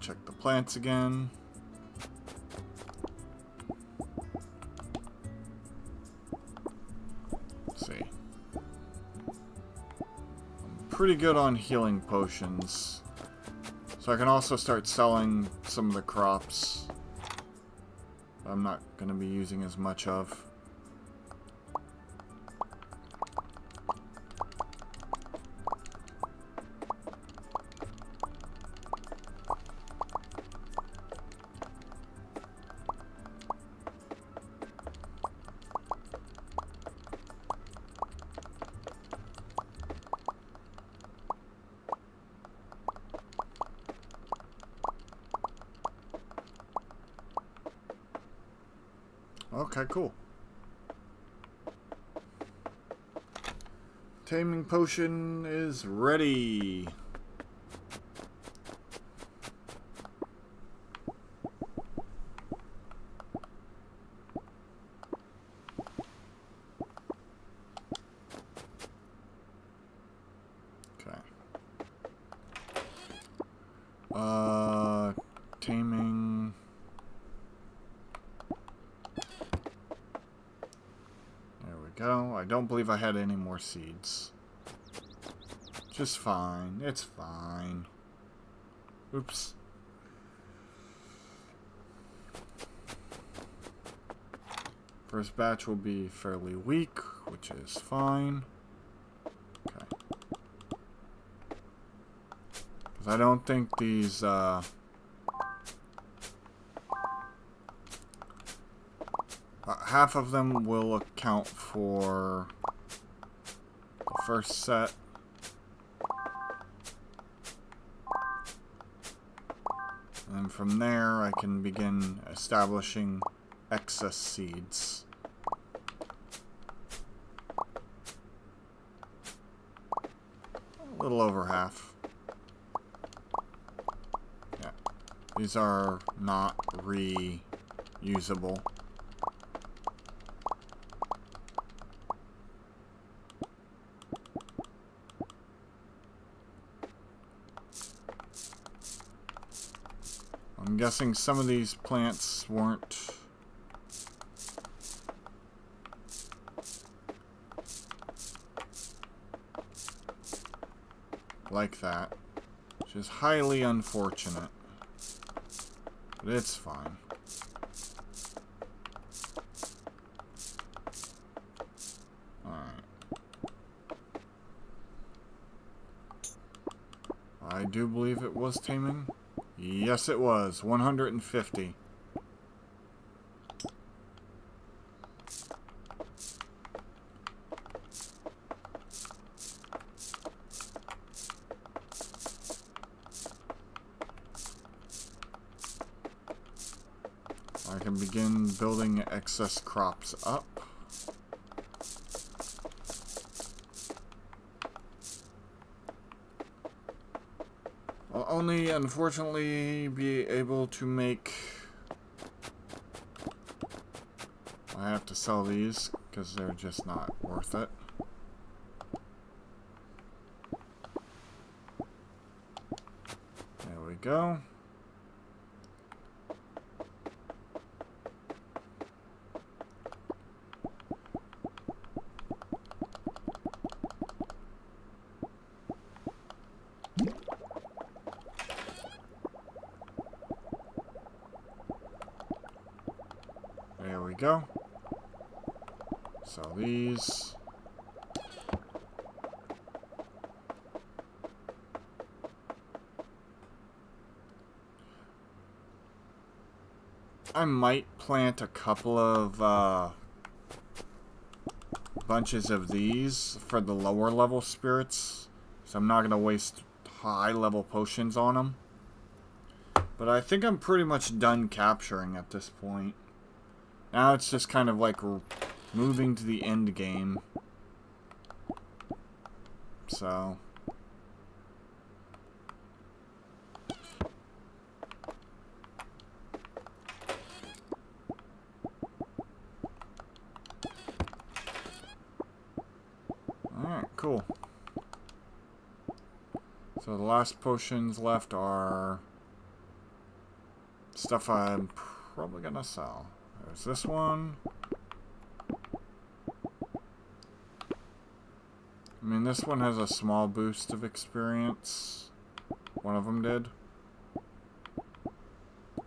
Check the plants again. Let's see. I'm pretty good on healing potions. So I can also start selling some of the crops I'm not going to be using as much of. Okay, cool. Taming potion is ready. Okay. Taming. Go. I don't believe I had any more seeds. Just fine. It's fine. Oops. First batch will be fairly weak, which is fine. Okay. Because I don't think these, half of them will account for the first set. And then from there, I can begin establishing excess seeds. A little over half. Yeah. These are not reusable. I'm guessing some of these plants weren't like that, which is highly unfortunate, but it's fine. I do believe it was taming. Yes, it was. 150. I can begin building excess crops up. I'll only, unfortunately, be able to make... I have to sell these, because they're just not worth it. There we go. There we go. Sell these. I might plant a couple of bunches of these for the lower level spirits, so I'm not going to waste high level potions on them. But I think I'm pretty much done capturing at this point. Now it's just kind of like moving to the end game. So... Alright, cool. So the last potions left are stuff I'm probably gonna sell. There's this one. I mean, this one has a small boost of experience. One of them did.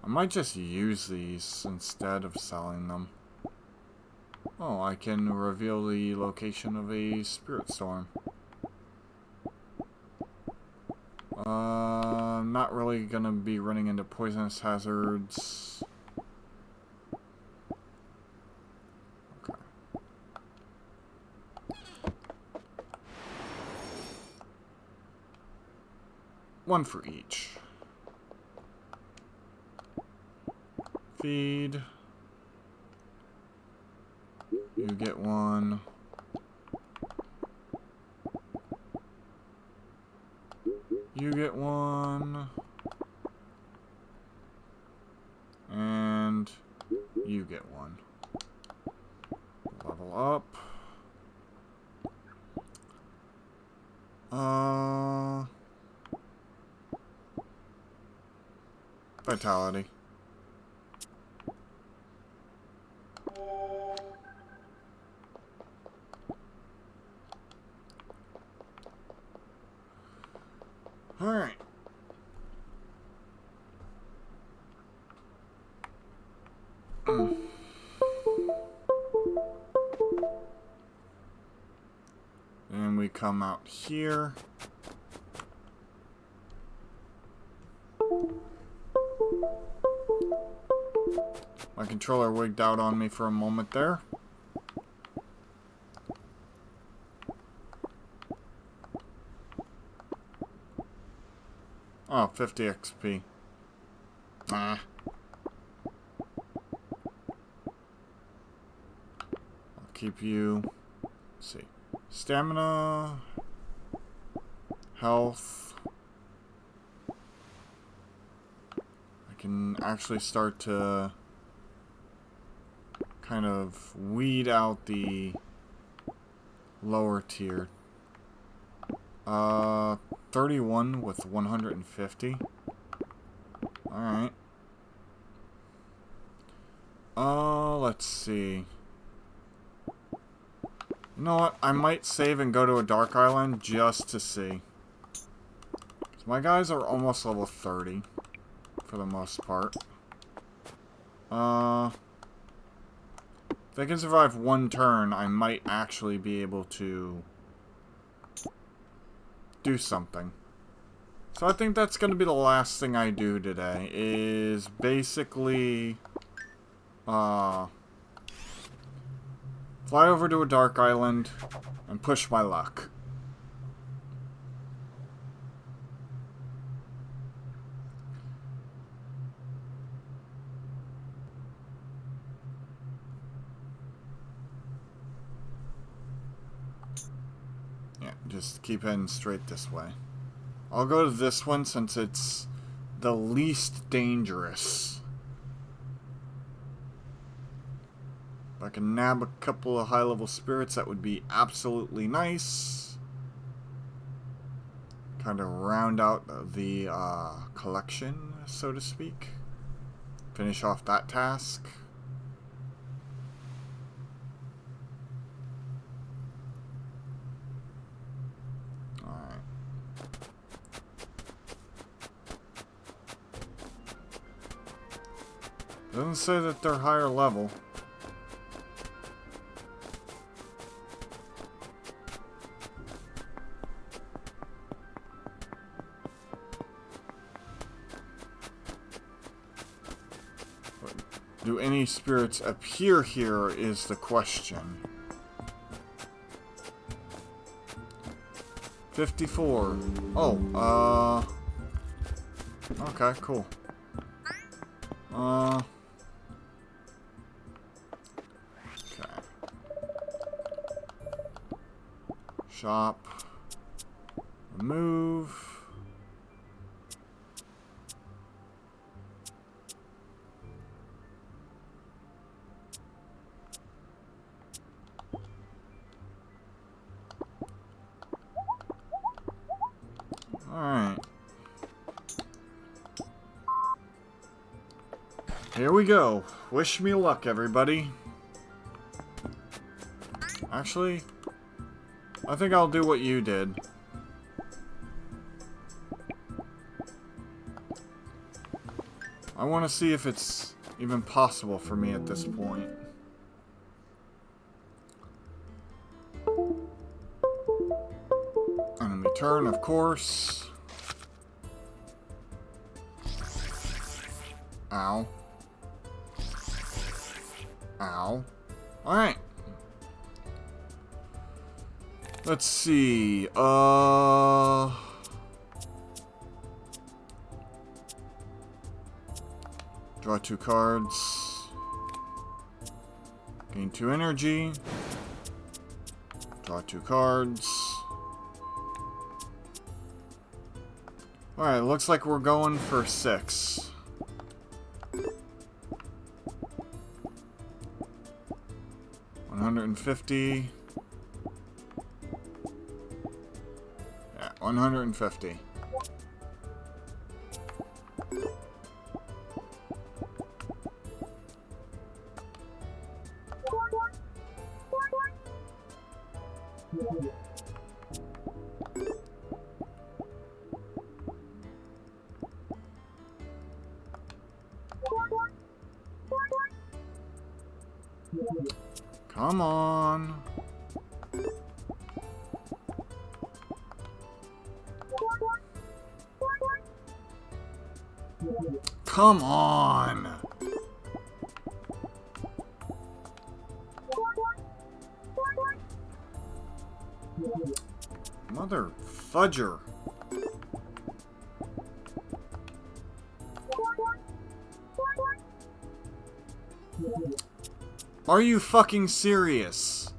I might just use these instead of selling them. Oh, I can reveal the location of a spirit storm. I'm not really gonna be running into poisonous hazards. Okay. One for each. Feed. You get one. You get one. And you get one. Level up. Vitality. Alright. And we come out here. My controller wigged out on me for a moment there. Oh, 50 XP. Ah. I'll keep you. Let's see. Stamina. Health. I can actually start to kind of weed out the lower tier. 31 with 150. Alright. Let's see. You know what? I might save and go to a dark island just to see. So my guys are almost level 30 for the most part. If they can survive one turn, I might actually be able to do something. So I think that's going to be the last thing I do today, is basically fly over to a dark island and push my luck. Yeah, just keep heading straight this way. I'll go to this one since it's the least dangerous. If I can nab a couple of high-level spirits, that would be absolutely nice. Kind of round out the collection, so to speak. Finish off that task. Doesn't say that they're higher level. But do any spirits appear here is the question. 54. Oh, okay, cool. Shop. Remove. Alright. Here we go. Wish me luck, everybody. Actually, I think I'll do what you did. I want to see if it's even possible for me at this point. Enemy turn, of course. Ow. Ow. Alright. Let's see, draw 2 cards. Gain 2 energy. Draw 2 cards. Alright, looks like we're going for 6. $150. 150. Come on. Come on! Mother fudger. Are you fucking serious?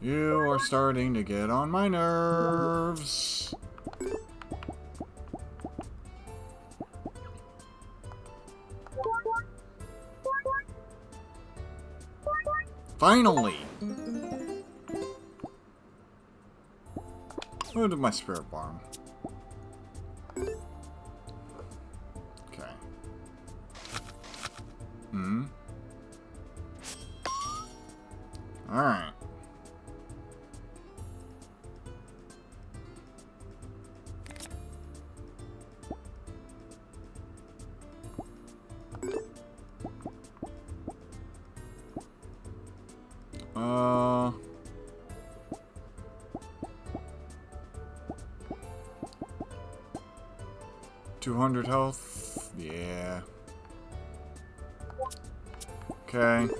You are starting to get on my nerves. Finally! Move to my spirit barn. Okay. Hmm. Alright. Uh... 200 health? Yeah. Okay.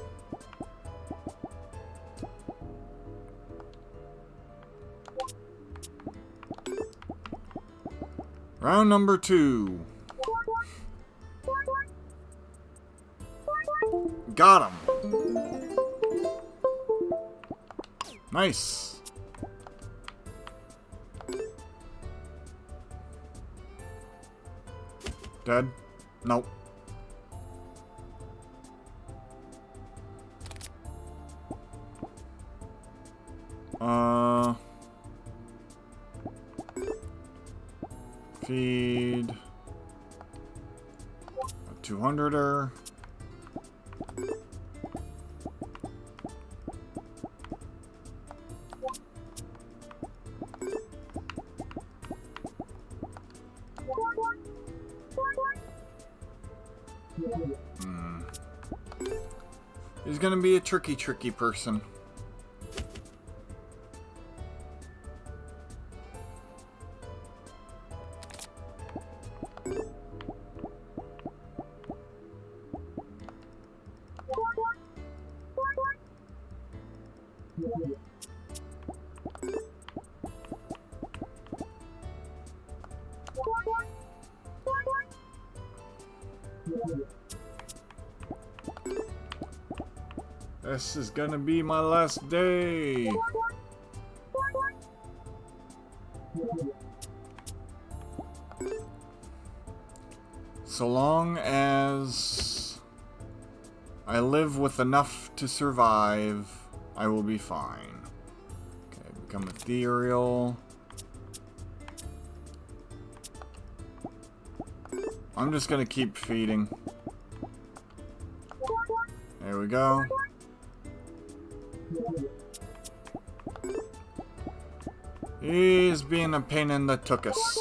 Round number 2. Got him. Nice. Dead? Nope. Feed. A 200er. He's gonna be a tricky person. This is gonna be my last day. So long as I live with enough to survive, I will be fine. Okay, become ethereal. I'm just gonna keep feeding. There we go. He's being a pain in the tuchus.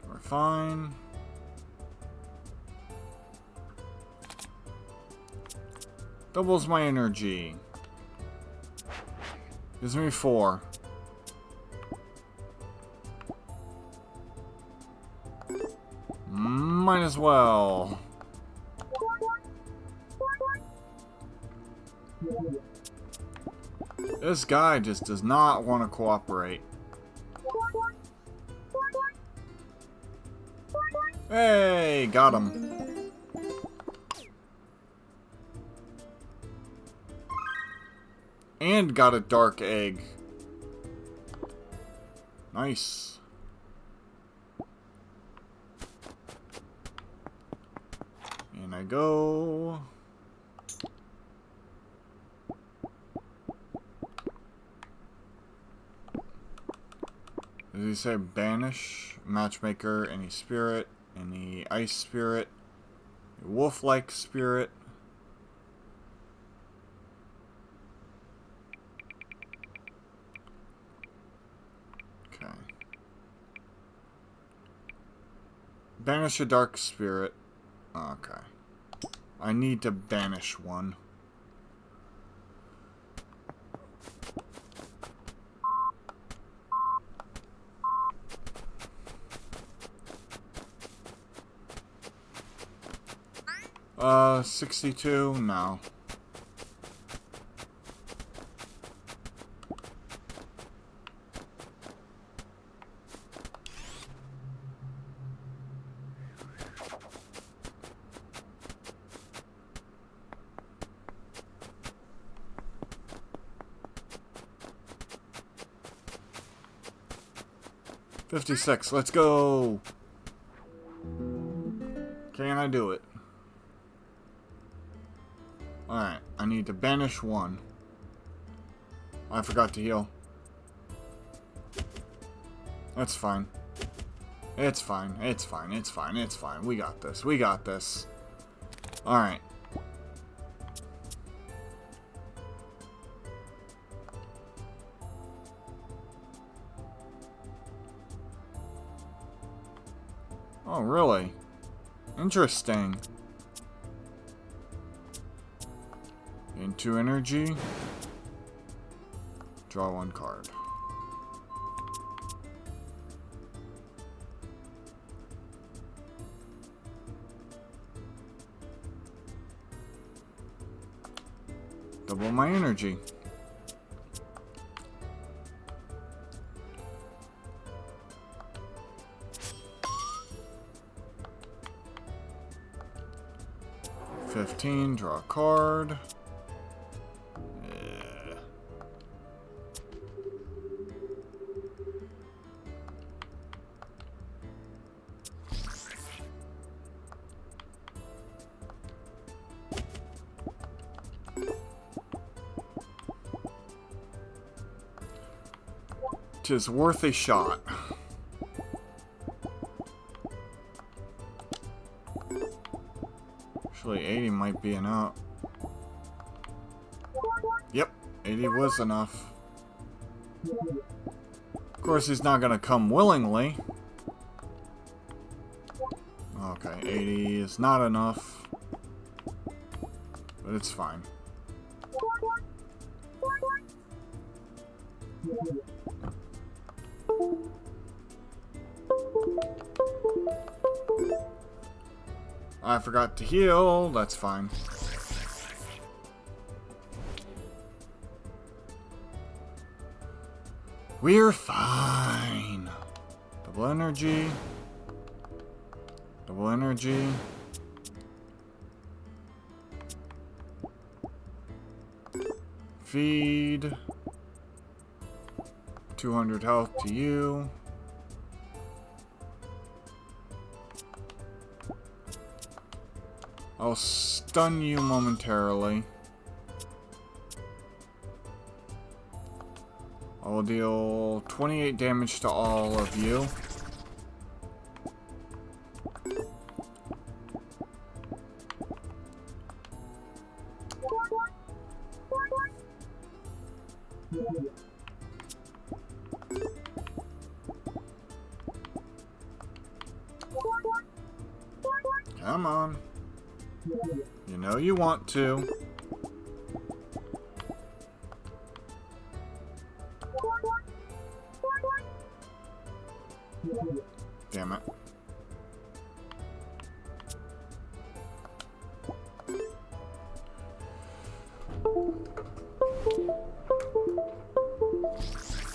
We're fine. Doubles my energy. Gives me 4. Might as well. This guy just does not want to cooperate. Hey, got him. And got a dark egg. Nice. And I go. Does he say banish, matchmaker, any spirit, any ice spirit, wolf-like spirit? Okay. Banish a dark spirit. Okay. I need to banish one. Uh, 62? No. 56. Let's go. Can I do it? Alright. I need to banish one. I forgot to heal. That's fine. It's fine. It's fine. It's fine. It's fine. We got this. We got this. Alright. Oh, really? Interesting. Into energy. Draw one card. Double my energy. Draw a card. Yeah. Tis worth a shot. Actually, 80 might be enough. Yep, 80 was enough. Of course, he's not gonna come willingly. Okay, 80 is not enough. But it's fine. I forgot to heal. That's fine. We're fine. Double energy. Double energy. Feed. 200 health to you. I'll stun you momentarily. I will deal 28 damage to all of you. Come on. You know you want to. Damn it.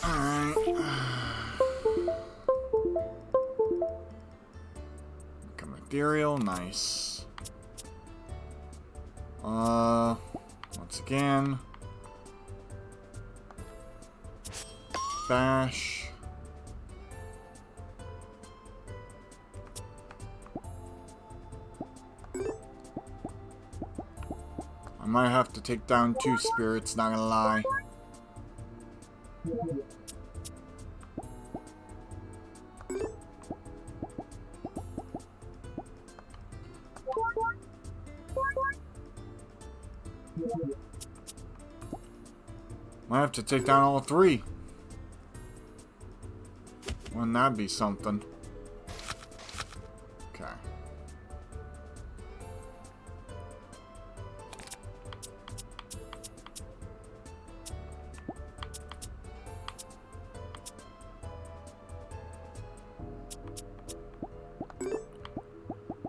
Alright. Become ethereal, nice. Once again. Bash. I might have to take down 2 spirits, not gonna lie. Might have to take down all 3. Wouldn't that be something? Okay.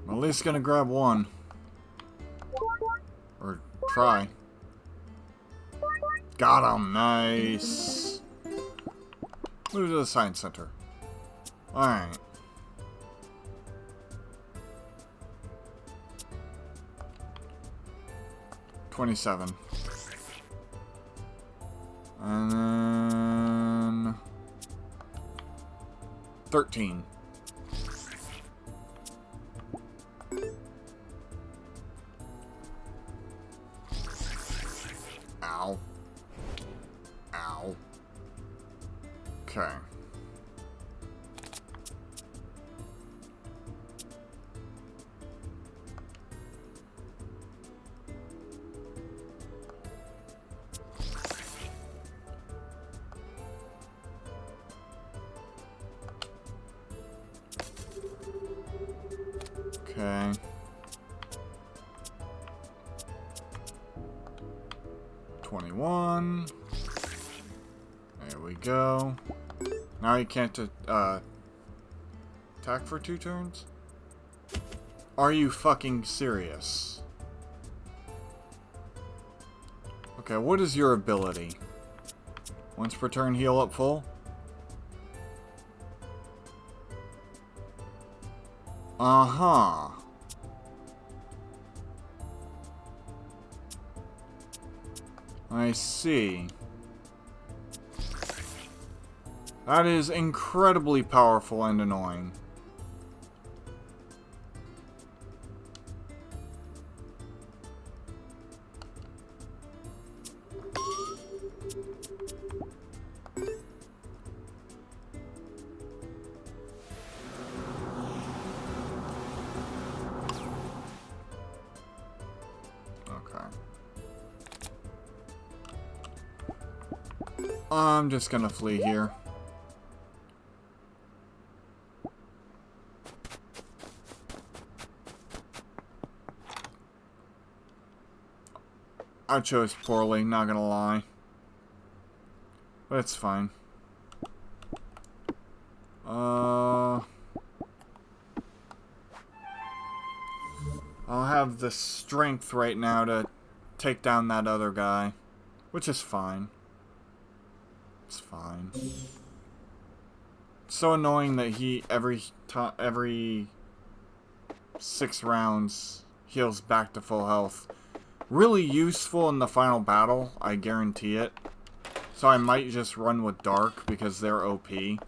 I'm at least gonna grab one. Or try. Got him, nice. Move to the science center. Alright. $27. And then 13. Ow. Ow. Okay. Okay. $21. There we go. Now you can't attack for 2 turns? Are you fucking serious? Okay, what is your ability? Once per turn, heal up full? Uh-huh. I see. That is incredibly powerful and annoying. I'm just gonna flee here. I chose poorly, not gonna lie. But it's fine. I'll have the strength right now to take down that other guy, which is fine. It's fine. It's so annoying that he every 6 rounds heals back to full health. Really useful in the final battle, I guarantee it. So I might just run with Dark because they're OP. 4.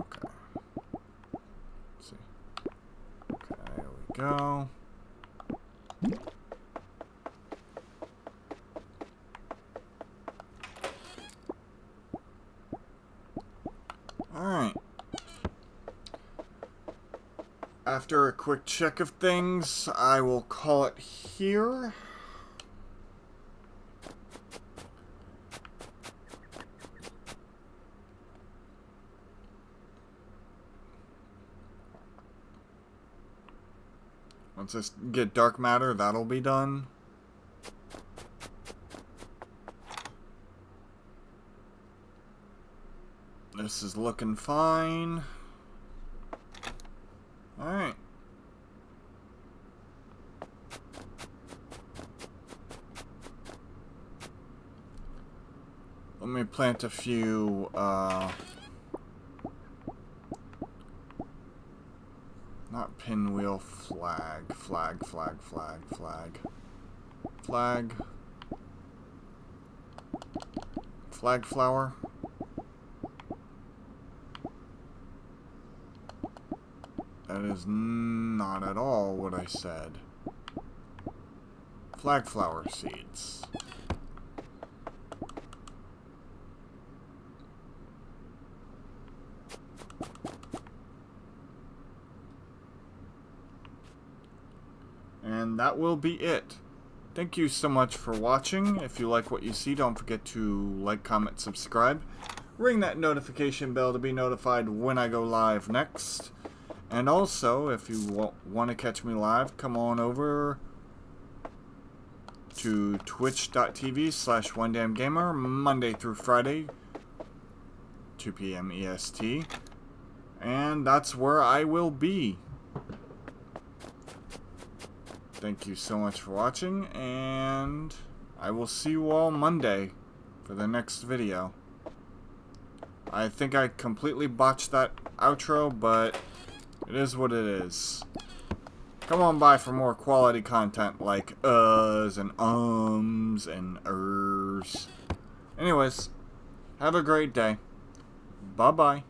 Okay. Let's see. Okay, there we go. Alright. After a quick check of things, I will call it here. Once this get dark matter, that'll be done. This is looking fine. Alright. Let me plant a few, not pinwheel, flag. Flag flower. That is not at all what I said. Flag flower seeds. And that will be it. Thank you so much for watching. If you like what you see, don't forget to like, comment, subscribe. Ring that notification bell to be notified when I go live next. And also, if you want to catch me live, come on over to twitch.tv/OneDamnGamer, Monday through Friday, 2 p.m. EST. And that's where I will be. Thank you so much for watching, and I will see you all Monday for the next video. I think I completely botched that outro, but it is what it is. Come on by for more quality content like uhs and ums and ers. Anyways, have a great day. Bye-bye.